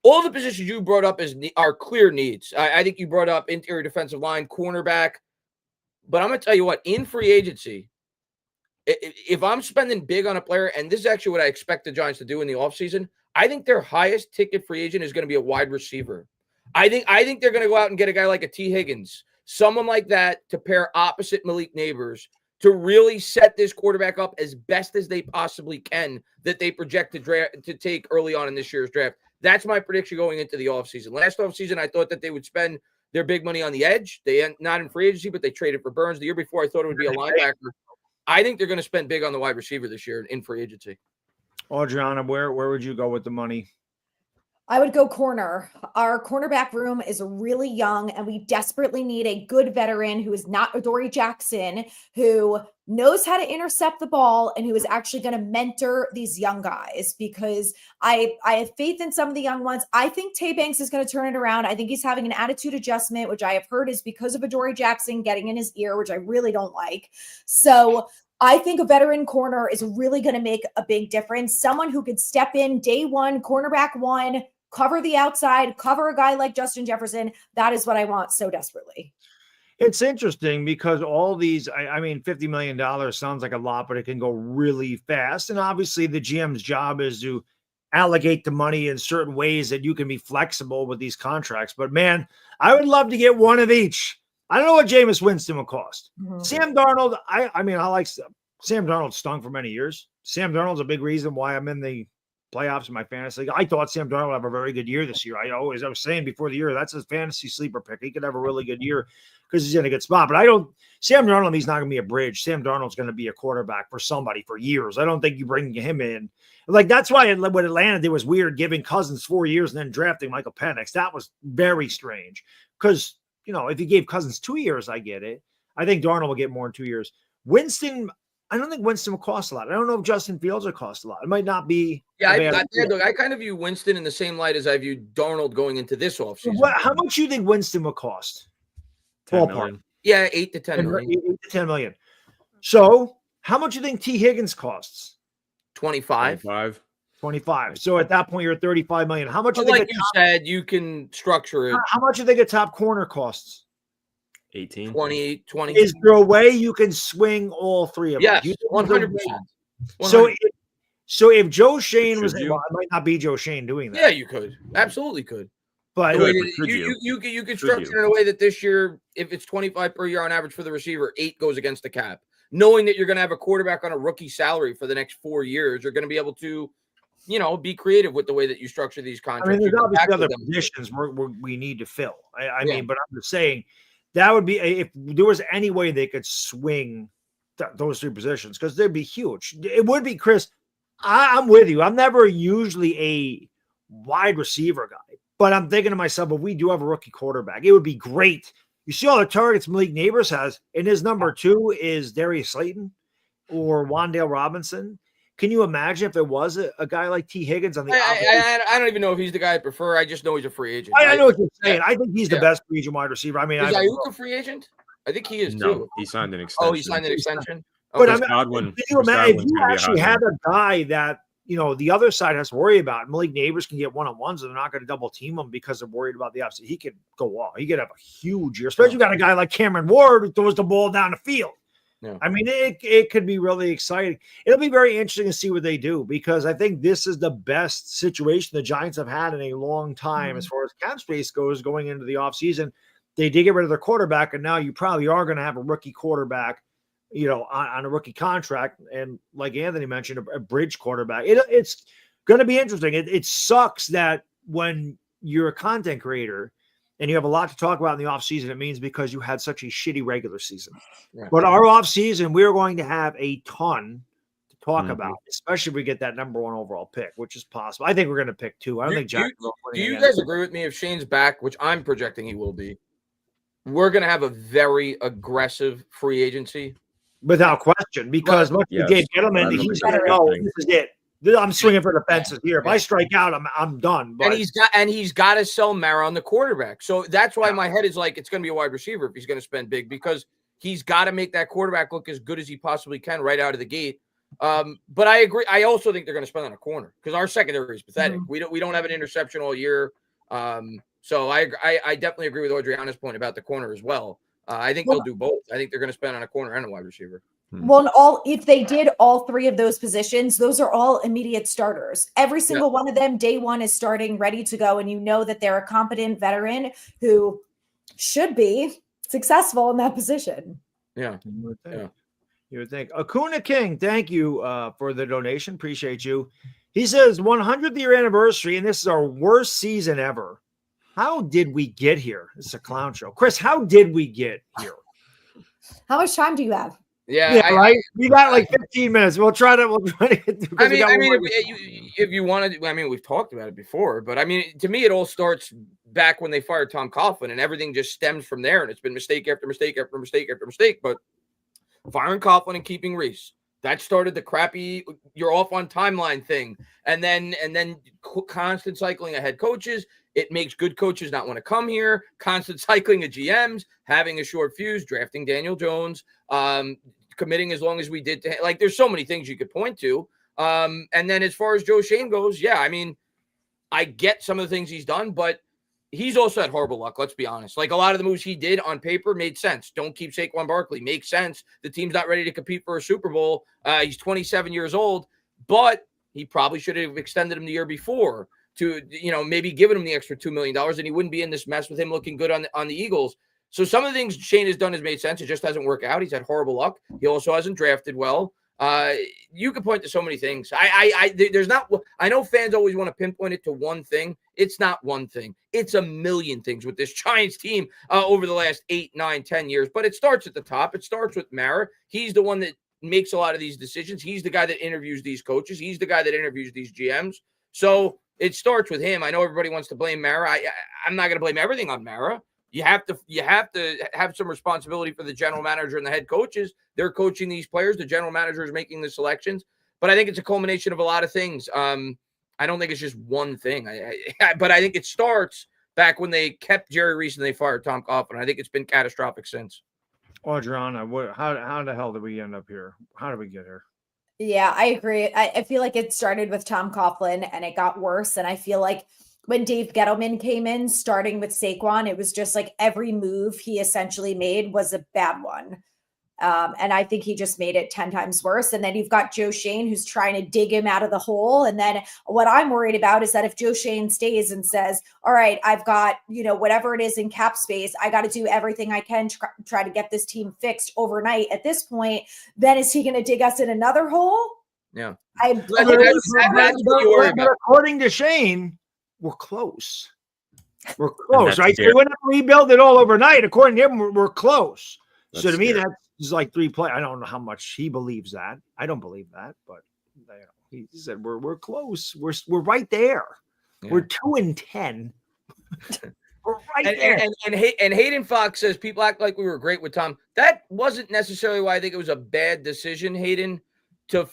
All the positions you brought up are clear needs. I think you brought up interior defensive line, cornerback. But I'm going to tell you what, in free agency, if I'm spending big on a player, and this is actually what I expect the Giants to do in the offseason, I think their highest ticket free agent is going to be a wide receiver. I think they're going to go out and get a guy like a T. Higgins, someone like that to pair opposite Malik Neighbors to really set this quarterback up as best as they possibly can that they project to take early on in this year's draft. That's my prediction going into the offseason. Last offseason, I thought that they would spend their big money on the edge. They not in free agency, but they traded for Burns. The year before, I thought it would be a linebacker. I think they're going to spend big on the wide receiver this year in free agency. Adriana, where would you go with the money? I would go corner. Our cornerback room is really young, and we desperately need a good veteran who is not Adoree Jackson, who knows how to intercept the ball and who is actually going to mentor these young guys, because I have faith in some of the young ones. I think Tay Banks is going to turn it around. I think he's having an attitude adjustment, which I have heard is because of Adoree Jackson getting in his ear, which I really don't like. So I think a veteran corner is really going to make a big difference. Someone who could step in day one, cornerback one, cover the outside, cover a guy like Justin Jefferson. That is what I want so desperately. It's interesting because all these, I mean, $50 million sounds like a lot, but it can go really fast. And obviously the GM's job is to allocate the money in certain ways that you can be flexible with these contracts. But man, I would love to get one of each. I don't know what Jameis Winston would cost. Mm-hmm. Sam Darnold, I mean, I like Sam Darnold stunk for many years. Sam Darnold's a big reason why I'm in the playoffs in my fantasy league. I thought Sam Darnold would have a very good year this year. I was saying before the year, that's his fantasy sleeper pick. He could have a really good year because he's in a good spot. But Sam Darnold, he's not going to be a bridge. Sam Darnold's going to be a quarterback for somebody for years. I don't think you bring him in. Like, that's why what Atlanta did was weird, giving Cousins 4 years and then drafting Michael Penix. That was very strange because, if you gave Cousins 2 years, I get it. I think Darnold will get more in 2 years. Winston, I don't think Winston will cost a lot. I don't know if Justin Fields will cost a lot. It might not be. Yeah, I kind of view Winston in the same light as I view Darnold going into this offseason. How much do you think Winston will cost? 10 million. Yeah, 8 to 10 million. 8 to 10 million. So how much do you think T. Higgins costs? 25. 25. So at that point, you're at 35 million. How much? Like you said, you can structure it. How much do you think a top corner costs? 18. 20. Is there a way you can swing all three of them? Yes, 100%. So if Joe Schoen was, it might not be Joe Schoen doing that. Yeah, you could. Absolutely could. But you could structure it in a way that this year, if it's 25 per year on average for the receiver, 8 goes against the cap. Knowing that you're going to have a quarterback on a rookie salary for the next 4 years, you're going to be able to, be creative with the way that you structure these contracts. There's obviously other positions we need to fill. I mean, but I'm just saying that would be, if there was any way they could swing those 3 positions, because they'd be huge. It would be, Chris. I'm with you. I'm never usually a wide receiver guy, but I'm thinking to myself, if we do have a rookie quarterback, it would be great. You see all the targets Malik Neighbors has, and his number 2 is Darius Slayton or Wan'Dale Robinson. Can you imagine if there was a guy like T. Higgins on the I don't even know if he's the guy I prefer. I just know he's a free agent. I know what you're saying. I think he's the best free agent wide receiver. I mean, is Ayuk a free agent? I think he is too. He signed an extension. Oh, he signed an extension. But if you actually had a guy that, the other side has to worry about, Malik Neighbors can get one-on-ones, and they're not going to double team him because they're worried about the opposite. He could go off. He could have a huge year, especially if you got a guy like Cameron Ward who throws the ball down the field. Yeah. I mean, it could be really exciting. It'll be very interesting to see what they do, because I think this is the best situation the Giants have had in a long time as far as cap space goes going into the offseason. They did get rid of their quarterback, and now you probably are going to have a rookie quarterback, on a rookie contract. And like Anthony mentioned, a bridge quarterback. It's going to be interesting. It sucks that when you're a content creator and you have a lot to talk about in the offseason, it means because you had such a shitty regular season. Yeah. But our offseason, we're going to have a ton to talk about, especially if we get that number 1 overall pick, which is possible. I think we're going to pick 2. I don't think Jack. Do you guys agree with me if Shane's back, which I'm projecting he will be? We're going to have a very aggressive free agency. Without question, because much like Gabe Gettleman, he's going to know this is it. I'm swinging for the fences here. If I strike out, I'm done. But. And he's got to sell Mara on the quarterback. So that's why my head is like, it's going to be a wide receiver if he's going to spend big, because he's got to make that quarterback look as good as he possibly can right out of the gate. But I agree. I also think they're going to spend on a corner, because our secondary is pathetic. We don't have an interception all year. So I definitely agree with Adriana's point about the corner as well. I think they'll do both. I think they're going to spend on a corner and a wide receiver. Well, if they did all 3 of those positions, those are all immediate starters. Every single one of them, day 1 is starting, ready to go. And you know that they're a competent veteran who should be successful in that position. Yeah. You would think. Acuna King, thank you for the donation. Appreciate you. He says 100th year anniversary, and this is our worst season ever. How did we get here? It's a clown show. Chris, how did we get here? How much time do you have? Yeah, right. We got like 15 minutes. We'll try to get through. If you wanted, we've talked about it before, but to me, it all starts back when they fired Tom Coughlin, and everything just stems from there. And it's been mistake after mistake after mistake after mistake. But firing Coughlin and keeping Reese, that started the crappy you're off on timeline thing, and then constant cycling of head coaches. It makes good coaches not want to come here. Constant cycling of GMs, having a short fuse, drafting Daniel Jones, committing as long as we did to, there's so many things you could point to. And then as far as Joe Schoen goes, I get some of the things he's done, but he's also had horrible luck. Let's be honest. A lot of the moves he did on paper made sense. Don't keep Saquon Barkley. Makes sense. The team's not ready to compete for a Super Bowl. He's 27 years old, but he probably should have extended him the year before to, maybe given him the extra $2 million, and he wouldn't be in this mess with him looking good on the Eagles. So some of the things Shane has done has made sense. It just hasn't worked out. He's had horrible luck. He also hasn't drafted well. You could point to so many things. There's not. I know fans always want to pinpoint it to one thing. It's not one thing. It's a million things with this Giants team over the last 8, 9, 10 years. But it starts at the top. It starts with Mara. He's the one that makes a lot of these decisions. He's the guy that interviews these coaches. He's the guy that interviews these GMs. So it starts with him. I know everybody wants to blame Mara. I'm not going to blame everything on Mara. You have to have some responsibility for the general manager and the head coaches. They're coaching these players. The general manager is making the selections. But I think it's a culmination of a lot of things. I don't think it's just one thing. But I think it starts back when they kept Jerry Reese and they fired Tom Coughlin. I think it's been catastrophic since. Adriana, how the hell did we end up here? How did we get here? Yeah, I agree. I feel like it started with Tom Coughlin and it got worse. And I feel like when Dave Gettleman came in, starting with Saquon, it was just like every move he essentially made was a bad one. And I think he just made it 10 times worse. And then you've got Joe Schoen who's trying to dig him out of the hole. And then what I'm worried about is that if Joe Schoen stays and says, all right, I've got, whatever it is in cap space, I got to do everything I can to try to get this team fixed overnight at this point, then is he going to dig us in another hole? Yeah. That's what you worry about. According to Shane, we're close. We're close, right? So we wouldn't have to rebuild it all overnight. According to him, we're close. That's so to me, scary. that's like 3 play. I don't know how much he believes that. I don't believe that, but he said we're close. We're right there. Yeah. We're 2-10. We're right there. And Hayden Fox says people act like we were great with Tom. That wasn't necessarily why I think it was a bad decision, Hayden, to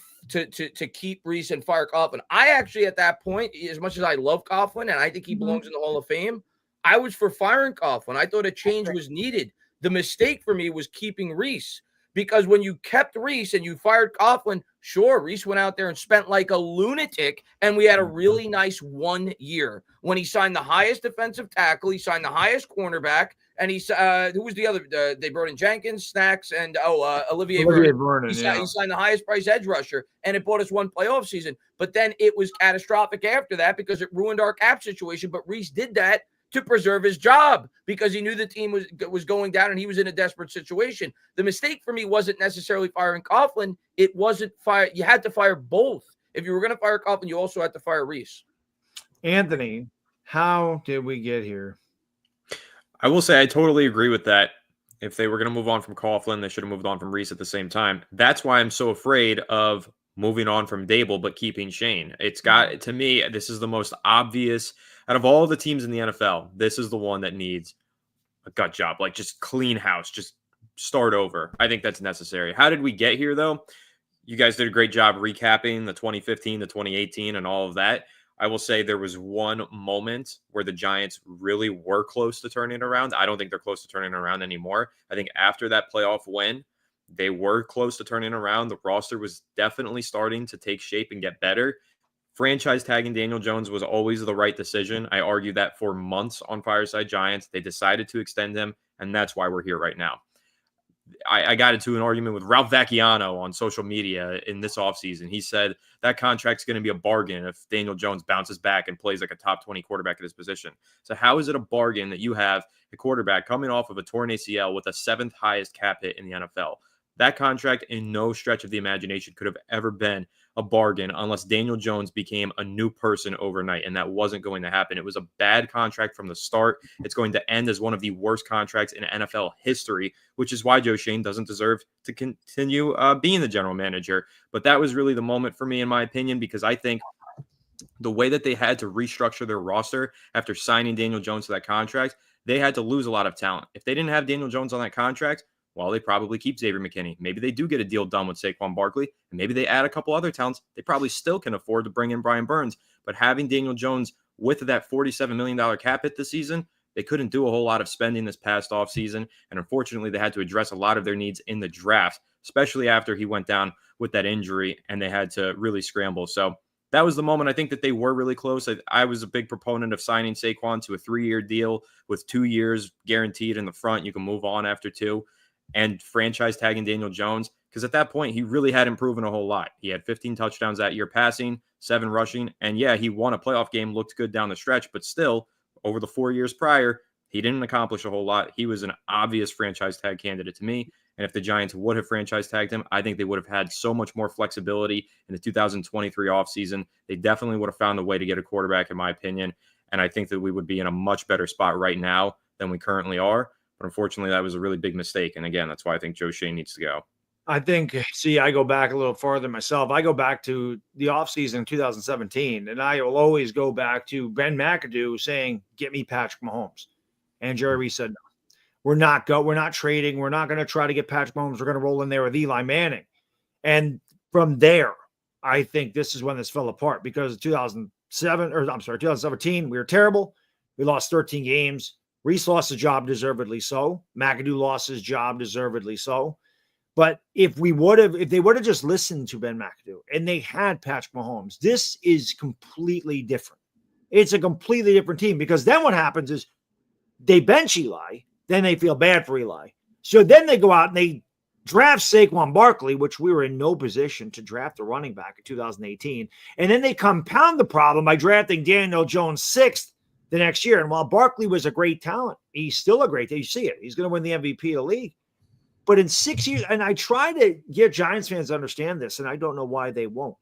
keep Reese and fire Coughlin. I actually, at that point, as much as I love Coughlin and I think he belongs in the Hall of Fame, I was for firing Coughlin. I thought a change was needed. The mistake for me was keeping Reese, because when you kept Reese and you fired Coughlin, sure, Reese went out there and spent like a lunatic, and we had a really nice 1 year when he signed the highest defensive tackle, he signed the highest cornerback, and he who was the other? They brought in Jenkins, Snacks, and Olivier Vernon. He signed the highest price edge rusher, and it bought us one playoff season. But then it was catastrophic after that because it ruined our cap situation. But Reese did that to preserve his job because he knew the team was going down and he was in a desperate situation. The mistake for me wasn't necessarily firing Coughlin. It wasn't fire. You had to fire both. If you were going to fire Coughlin, you also had to fire Reese. Anthony, how did we get here? I will say I totally agree with that. If they were going to move on from Coughlin, they should have moved on from Reese at the same time. That's why I'm so afraid of moving on from Dable, but keeping Shane. It's got, to me, this is the most obvious out of all the teams in the NFL. This is the one that needs a gut job, like just clean house, just start over. I think that's necessary. How did we get here, though? You guys did a great job recapping the 2015, the 2018, and all of that. I will say there was one moment where the Giants really were close to turning it around. I don't think they're close to turning it around anymore. I think after that playoff win, they were close to turning around. The roster was definitely starting to take shape and get better. Franchise tagging Daniel Jones was always the right decision. I argued that for months on Fireside Giants. They decided to extend him, and that's why we're here right now. I got into an argument with Ralph Vacchiano on social media in this offseason. He said that contract's going to be a bargain if Daniel Jones bounces back and plays like a top 20 quarterback at his position. So how is it a bargain that you have a quarterback coming off of a torn ACL with a 7th highest cap hit in the NFL? That contract in no stretch of the imagination could have ever been a bargain unless Daniel Jones became a new person overnight, and that wasn't going to happen. It was a bad contract from the start. It's going to end as one of the worst contracts in NFL history, which is why Joe Schoen doesn't deserve to continue being the general manager. But that was really the moment for me, in my opinion, because I think the way that they had to restructure their roster after signing Daniel Jones to that contract, they had to lose a lot of talent. If they didn't have Daniel Jones on that contract, well, they probably keep Xavier McKinney. Maybe they do get a deal done with Saquon Barkley, and maybe they add a couple other talents. They probably still can afford to bring in Brian Burns. But having Daniel Jones with that $47 million cap hit this season, they couldn't do a whole lot of spending this past offseason. And unfortunately, they had to address a lot of their needs in the draft, especially after he went down with that injury, and they had to really scramble. So that was the moment I think that they were really close. I was a big proponent of signing Saquon to a 3-year deal with 2 years guaranteed in the front. You can move on after 2. And franchise tagging Daniel Jones, because at that point, he really hadn't proven a whole lot. He had 15 touchdowns that year passing, 7 rushing, and yeah, he won a playoff game, looked good down the stretch, but still, over the 4 years prior, he didn't accomplish a whole lot. He was an obvious franchise tag candidate to me, And if the Giants would have franchise tagged him, I think they would have had so much more flexibility in the 2023 offseason. They definitely would have found a way to get a quarterback, in my opinion. And I think that we would be in a much better spot right now than we currently are. But unfortunately, that was a really big mistake. And again, that's why I think Joe Schoen needs to go. I think, I go back a little farther myself. I go back to the offseason in 2017, and I will always go back to Ben McAdoo saying, "Get me Patrick Mahomes." And Jerry Reese said, "No. We're not trading. We're not going to try to get Patrick Mahomes. We're going to roll in there with Eli Manning." And from there, I think this is when this fell apart, because 2017, we were terrible. We lost 13 games. Reese lost his job, deservedly so. McAdoo lost his job, deservedly so. But if they would have just listened to Ben McAdoo and they had Patrick Mahomes, this is completely different. It's a completely different team, because then what happens is they bench Eli. Then they feel bad for Eli. So then they go out and they draft Saquon Barkley, which we were in no position to draft a running back in 2018. And then they compound the problem by drafting Daniel Jones 6th the next year. And while Barkley was a great talent, he's still a great talent. You see it. He's going to win the MVP of the league. But in 6 years, and I try to get Giants fans to understand this, and I don't know why they won't.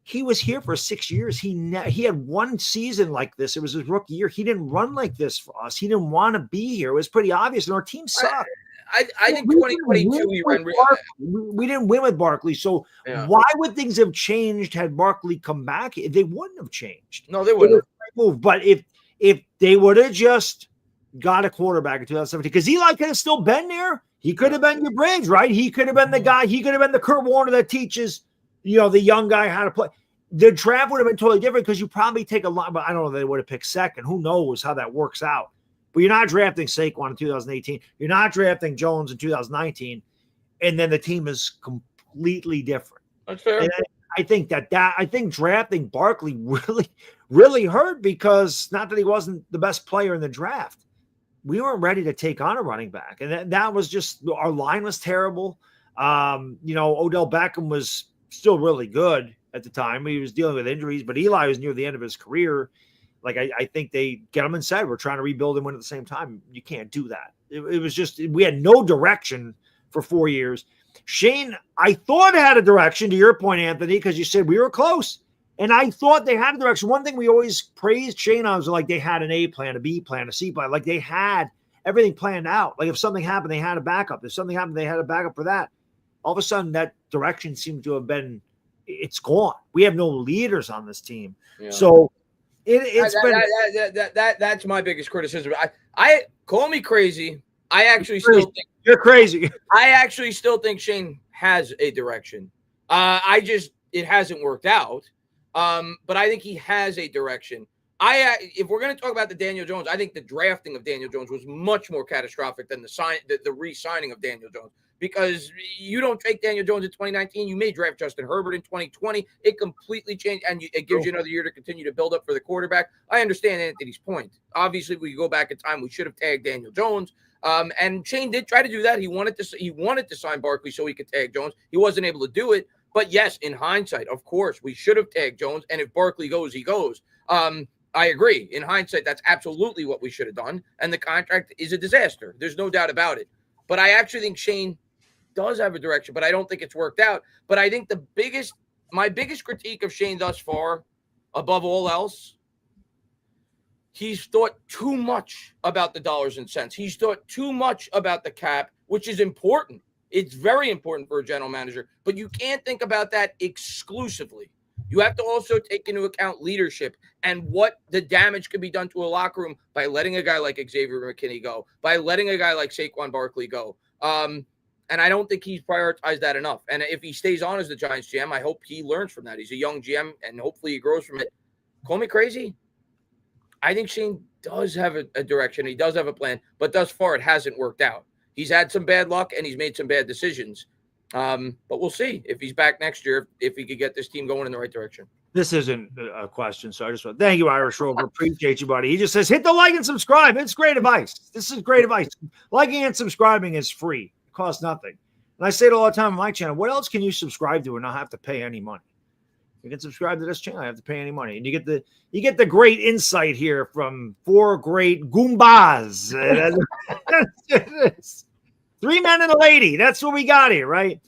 He was here for 6 years. He had one season like this. It was his rookie year. He didn't run like this for us. He didn't want to be here. It was pretty obvious, and our team sucked. I think 2022 we ran. We didn't win with Barkley. So why would things have changed had Barkley come back? They wouldn't have changed. No, they wouldn't have. But if they would have just got a quarterback in 2017, because Eli could have still been there. He could have been your bridge, right? He could have been the guy. He could have been the Kurt Warner that teaches, the young guy how to play. The draft would have been totally different, because you probably take a lot, but I don't know if they would have picked second. Who knows how that works out? But you're not drafting Saquon in 2018. You're not drafting Jones in 2019. And then the team is completely different. That's fair. And I think I think drafting Barkley really, really hurt, because not that he wasn't the best player in the draft. We weren't ready to take on a running back. And that was just, our line was terrible. Odell Beckham was still really good at the time. He was dealing with injuries, but Eli was near the end of his career. Like, I think they get him and said, we're trying to rebuild and win at the same time. You can't do that. It was just, we had no direction for 4 years. Schoen, I thought, had a direction, to your point, Anthony, because you said we were close. And I thought they had a direction. One thing we always praised Schoen on was, like, they had an A plan, a B plan, a C plan. Like, they had everything planned out. Like, if something happened, they had a backup. If something happened, they had a backup for that. All of a sudden, that direction seemed to have been, it's gone. We have no leaders on this team. Yeah. So that's my biggest criticism. I call me crazy. I actually still think you're crazy. I actually still think Schoen has a direction. It hasn't worked out. But I think he has a direction. If we're going to talk about the Daniel Jones, I think the drafting of Daniel Jones was much more catastrophic than the re-signing of Daniel Jones, because you don't take Daniel Jones in 2019. You may draft Justin Herbert in 2020. It completely changed, and it gives you another year to continue to build up for the quarterback. I understand Anthony's point. Obviously, if we go back in time, we should have tagged Daniel Jones. And Schoen did try to do that. He wanted to sign Barkley so he could tag Jones. He wasn't able to do it. But yes, in hindsight, of course, we should have tagged Jones. And if Barkley goes, he goes. I agree. In hindsight, that's absolutely what we should have done. And the contract is a disaster. There's no doubt about it. But I actually think Schoen does have a direction, but I don't think it's worked out. But I think my biggest critique of Schoen thus far, above all else, he's thought too much about the dollars and cents. He's thought too much about the cap, which is important. It's very important for a general manager, but you can't think about that exclusively. You have to also take into account leadership and what the damage could be done to a locker room by letting a guy like Xavier McKinney go, by letting a guy like Saquon Barkley go. And I don't think he's prioritized that enough. And if he stays on as the Giants GM, I hope he learns from that. He's a young GM, and hopefully he grows from it. Call me crazy. I think Schoen does have a direction. He does have a plan, but thus far it hasn't worked out. He's had some bad luck and he's made some bad decisions. But we'll see if he's back next year, if he could get this team going in the right direction. This isn't a question, so I just want to thank you, Irish Rover. Appreciate you, buddy. He just says, hit the like and subscribe. It's great advice. This is great advice. Liking and subscribing is free. It costs nothing. And I say it all the time on my channel. What else can you subscribe to and not have to pay any money? You can subscribe to this channel. I have to pay any money. And you get the great insight here from 4 great Goombas. 3 men and a lady. That's what we got here, right?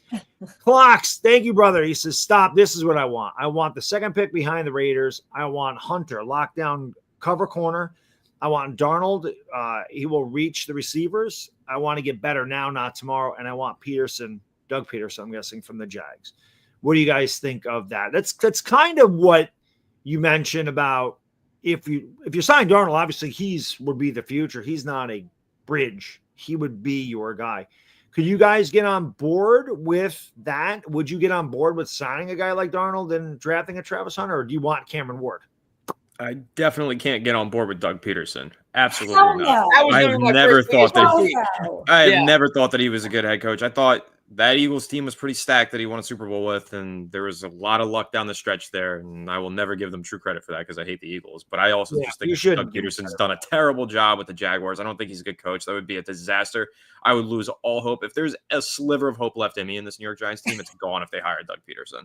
Clocks. Thank you, brother. He says, stop. This is what I want. I want the second pick behind the Raiders. I want Hunter, lockdown cover corner. I want Darnold. He will reach the receivers. I want to get better now, not tomorrow. And I want Peterson, Doug Peterson, I'm guessing, from the Jags. What do you guys think of that? That's kind of what you mentioned about if you sign Darnold, obviously would be the future. He's not a bridge. He would be your guy. Could you guys get on board with that? Would you get on board with signing a guy like Darnold and drafting a Travis Hunter, or do you want Cameron Ward? I definitely can't get on board with Doug Peterson. Absolutely Hell not. no. I have never thought that. never thought that he was a good head coach. I thought that Eagles team was pretty stacked that he won a Super Bowl with, and there was a lot of luck down the stretch there. And I will never give them true credit for that because I hate the Eagles. But I also just think Doug Peterson's done a terrible job with the Jaguars. I don't think he's a good coach. That would be a disaster. I would lose all hope. If there's a sliver of hope left in me in this New York Giants team, it's gone if they hire Doug Peterson.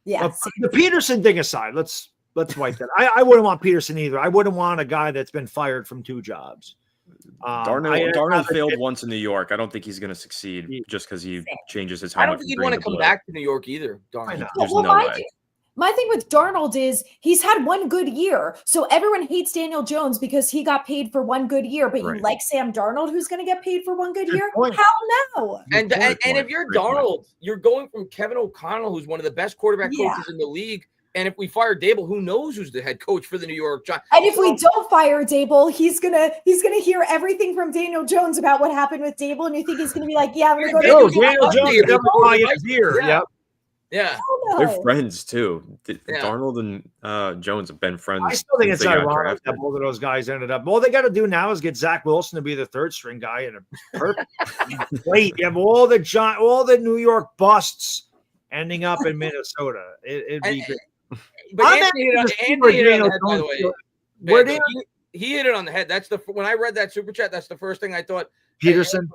Yeah. The Peterson thing aside, let's wipe that. I wouldn't want Peterson either. I wouldn't want a guy that's been fired from 2 jobs. Darnold failed once in New York. I don't think he's going to succeed just because he changes his helmet. I don't think he'd want to come back to New York either. Darnold. There's no way. My thing with Darnold is he's had one good year. So everyone hates Daniel Jones because he got paid for one good year. But you like Sam Darnold, who's going to get paid for one good year? Hell no. And if you're Darnold, you're going from Kevin O'Connell, who's one of the best quarterback coaches in the league. And if we fire Dable, who knows who's the head coach for the New York Giants? And if we don't fire Dable, he's gonna hear everything from Daniel Jones about what happened with Dable, and you think he's gonna be like, "Yeah, I'm gonna go to Daniel Jones." Yeah, they're friends too. Darnold and Jones have been friends. I still think it's ironic that both of those guys ended up. All they got to do now is get Zach Wilson to be the third string guy in a perfect. Wait, you have all the New York busts ending up in Minnesota. It'd be great. But Anthony hit it on the head, by the way. He hit it on the head. That's when I read that super chat. That's the first thing I thought. Peterson,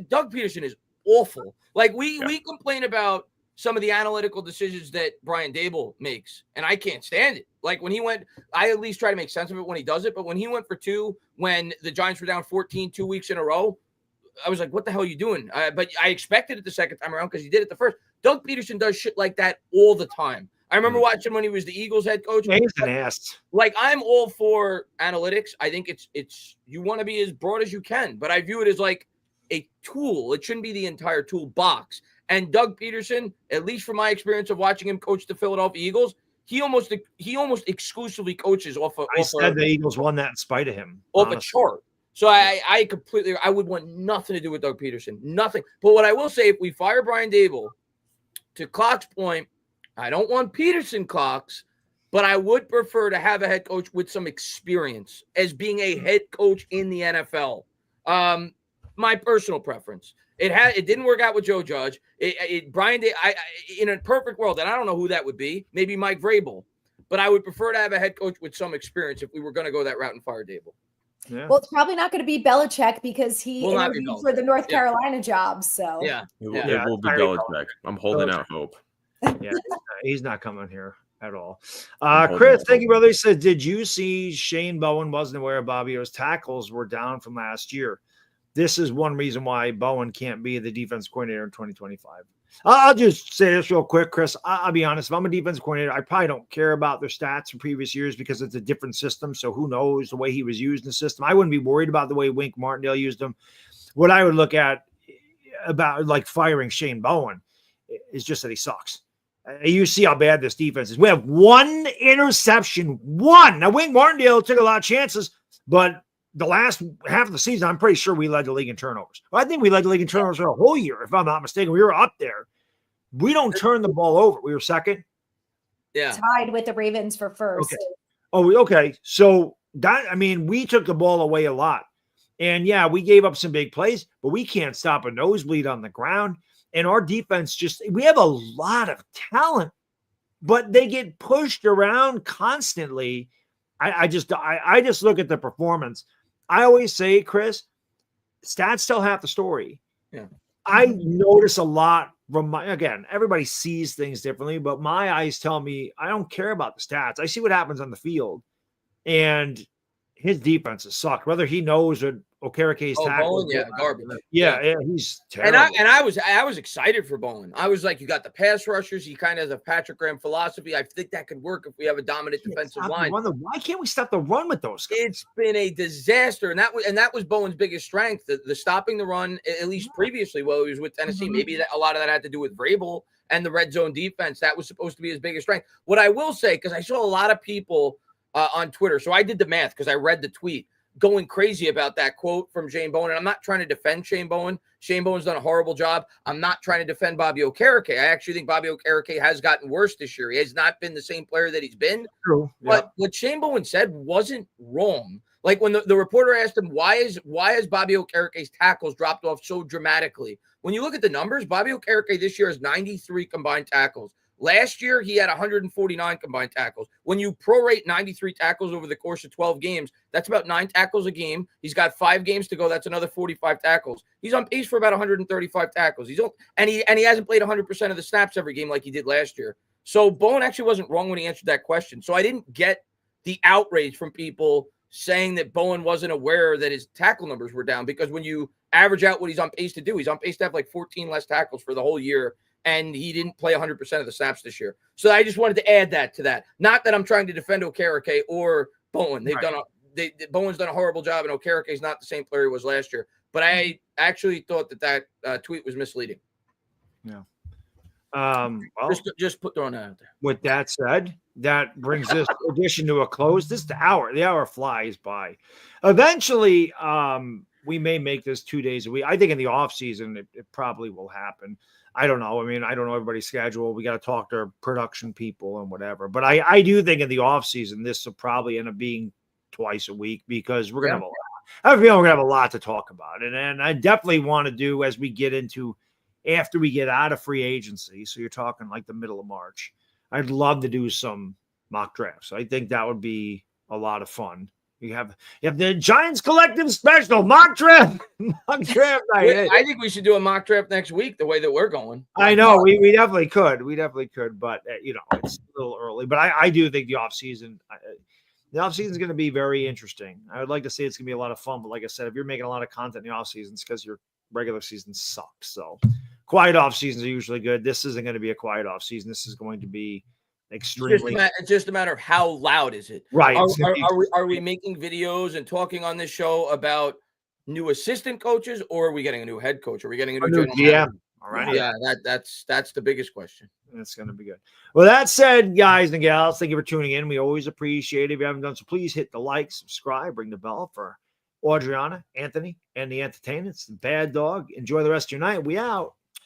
Doug Peterson is awful. Like we complain about some of the analytical decisions that Brian Dable makes, and I can't stand it. Like when he went, I at least try to make sense of it when he does it. But when he went for 2, when the Giants were down 14 2 weeks in a row, I was like, "What the hell are you doing?" But I expected it the second time around because he did it the first. Doug Peterson does shit like that all the time. I remember watching when he was the Eagles head coach. He's an ass. Like I'm all for analytics. I think it's you want to be as broad as you can, but I view it as like a tool. It shouldn't be the entire toolbox. And Doug Peterson, at least from my experience of watching him coach the Philadelphia Eagles, he almost exclusively coaches off of. I said the Eagles won that in spite of him. Off a chart. So I would want nothing to do with Doug Peterson. Nothing. But what I will say, if we fire Brian Dable, to Clock's point, I don't want Peterson Clocks, but I would prefer to have a head coach with some experience as being a head coach in the NFL. My personal preference. It didn't work out with Joe Judge. Brian Day, in a perfect world, and I don't know who that would be. Maybe Mike Vrabel, but I would prefer to have a head coach with some experience if we were going to go that route and fire Dable. Yeah. Well, it's probably not going to be Belichick because he interviewed for the North Carolina job. So it will be Belichick. I'm holding out hope. Yeah, he's not coming here at all. Chris, thank you, brother. He said, did you see Shane Bowen wasn't aware of Bobby O's tackles were down from last year? This is one reason why Bowen can't be the defense coordinator in 2025. I'll just say this real quick, Chris. I'll be honest. If I'm a defense coordinator, I probably don't care about their stats from previous years because it's a different system. So who knows the way he was used in the system. I wouldn't be worried about the way Wink Martindale used him. What I would look at about like firing Shane Bowen is just that he sucks. You see how bad this defense is. We have 1 interception. 1. Now, Wink Martindale took a lot of chances, but the last half of the season, I'm pretty sure we led the league in turnovers. I think we led the league in turnovers for a whole year, if I'm not mistaken. We were up there. We don't turn the ball over. We were second. Yeah. Tied with the Ravens for first. Okay. Oh, okay. So we took the ball away a lot. And yeah, we gave up some big plays, but we can't stop a nosebleed on the ground. And our defense we have a lot of talent, but they get pushed around constantly. I just look at the performance. I always say, Chris, stats tell half the story. Yeah. I notice a lot from everybody sees things differently, but my eyes tell me I don't care about the stats. I see what happens on the field. And his defenses suck. Whether he knows or Okereke's tackle, garbage. Yeah, he's terrible. And I was excited for Bowen. I was like, you got the pass rushers. He kind of has a Patrick Graham philosophy. I think that could work if we have a dominant defensive line. Why can't we stop the run with those guys? It's been a disaster, and that was Bowen's biggest strength, the stopping the run. At least previously, while he was with Tennessee, maybe a lot of that had to do with Vrabel and the red zone defense. That was supposed to be his biggest strength. What I will say, because I saw a lot of people on Twitter, so I did the math because I read the tweet, going crazy about that quote from Shane Bowen. And I'm not trying to defend Shane Bowen. Shane Bowen's done a horrible job. I'm not trying to defend Bobby Okereke. I actually think Bobby Okereke has gotten worse this year. He has not been the same player that he's been. True. But what Shane Bowen said wasn't wrong. Like when the reporter asked him, why has Bobby Okereke's tackles dropped off so dramatically? When you look at the numbers, Bobby Okereke this year has 93 combined tackles. Last year, he had 149 combined tackles. When you prorate 93 tackles over the course of 12 games, that's about 9 tackles a game. He's got 5 games to go. That's another 45 tackles. He's on pace for about 135 tackles. He hasn't played 100% of the snaps every game like he did last year. So Bowen actually wasn't wrong when he answered that question. So I didn't get the outrage from people saying that Bowen wasn't aware that his tackle numbers were down, because when you average out what he's on pace to do, he's on pace to have like 14 less tackles for the whole year. And he didn't play 100% of the snaps this year. So I just wanted to add that to that. Not that I'm trying to defend Okereke or Bowen. Bowen's done a horrible job, and Okereke's not the same player he was last year. But I actually thought that tweet was misleading. Yeah. Well, just throwing that out there. With that said, that brings this edition to a close. The hour flies by. Eventually, we may make this 2 days a week. I think in the off season, it probably will happen. I don't know. I mean, I don't know everybody's schedule. We got to talk to production people and whatever. But I do think in the off season, this will probably end up being twice a week, because we're going to have a lot. I have a feeling we're going to have a lot to talk about. And I definitely want to do, as we get into, after we get out of free agency, so you're talking like the middle of March, I'd love to do some mock drafts. I think that would be a lot of fun. You have the Giants Collective Special mock draft night. I think we should do a mock draft next week, the way that we're going. I know we definitely could. But it's a little early. But I do think the offseason is going to be very interesting. I would like to say it's going to be a lot of fun. But like I said, if you're making a lot of content in the offseason, it's because your regular season sucks. So quiet off seasons are usually good. This isn't going to be a quiet off season. This is going to be extremely. It's just a matter of how loud is it, right? Are we making videos and talking on this show about new assistant coaches, or are we getting a new head coach? Are we getting a new GM? All right, yeah, that's the biggest question. It's going to be good. Well, that said, guys and gals, thank you for tuning in. We always appreciate it. If you haven't done so, please hit the like, subscribe, ring the bell. For Adriana, Anthony, and the entertainers, the Bad Dog. Enjoy the rest of your night. We out.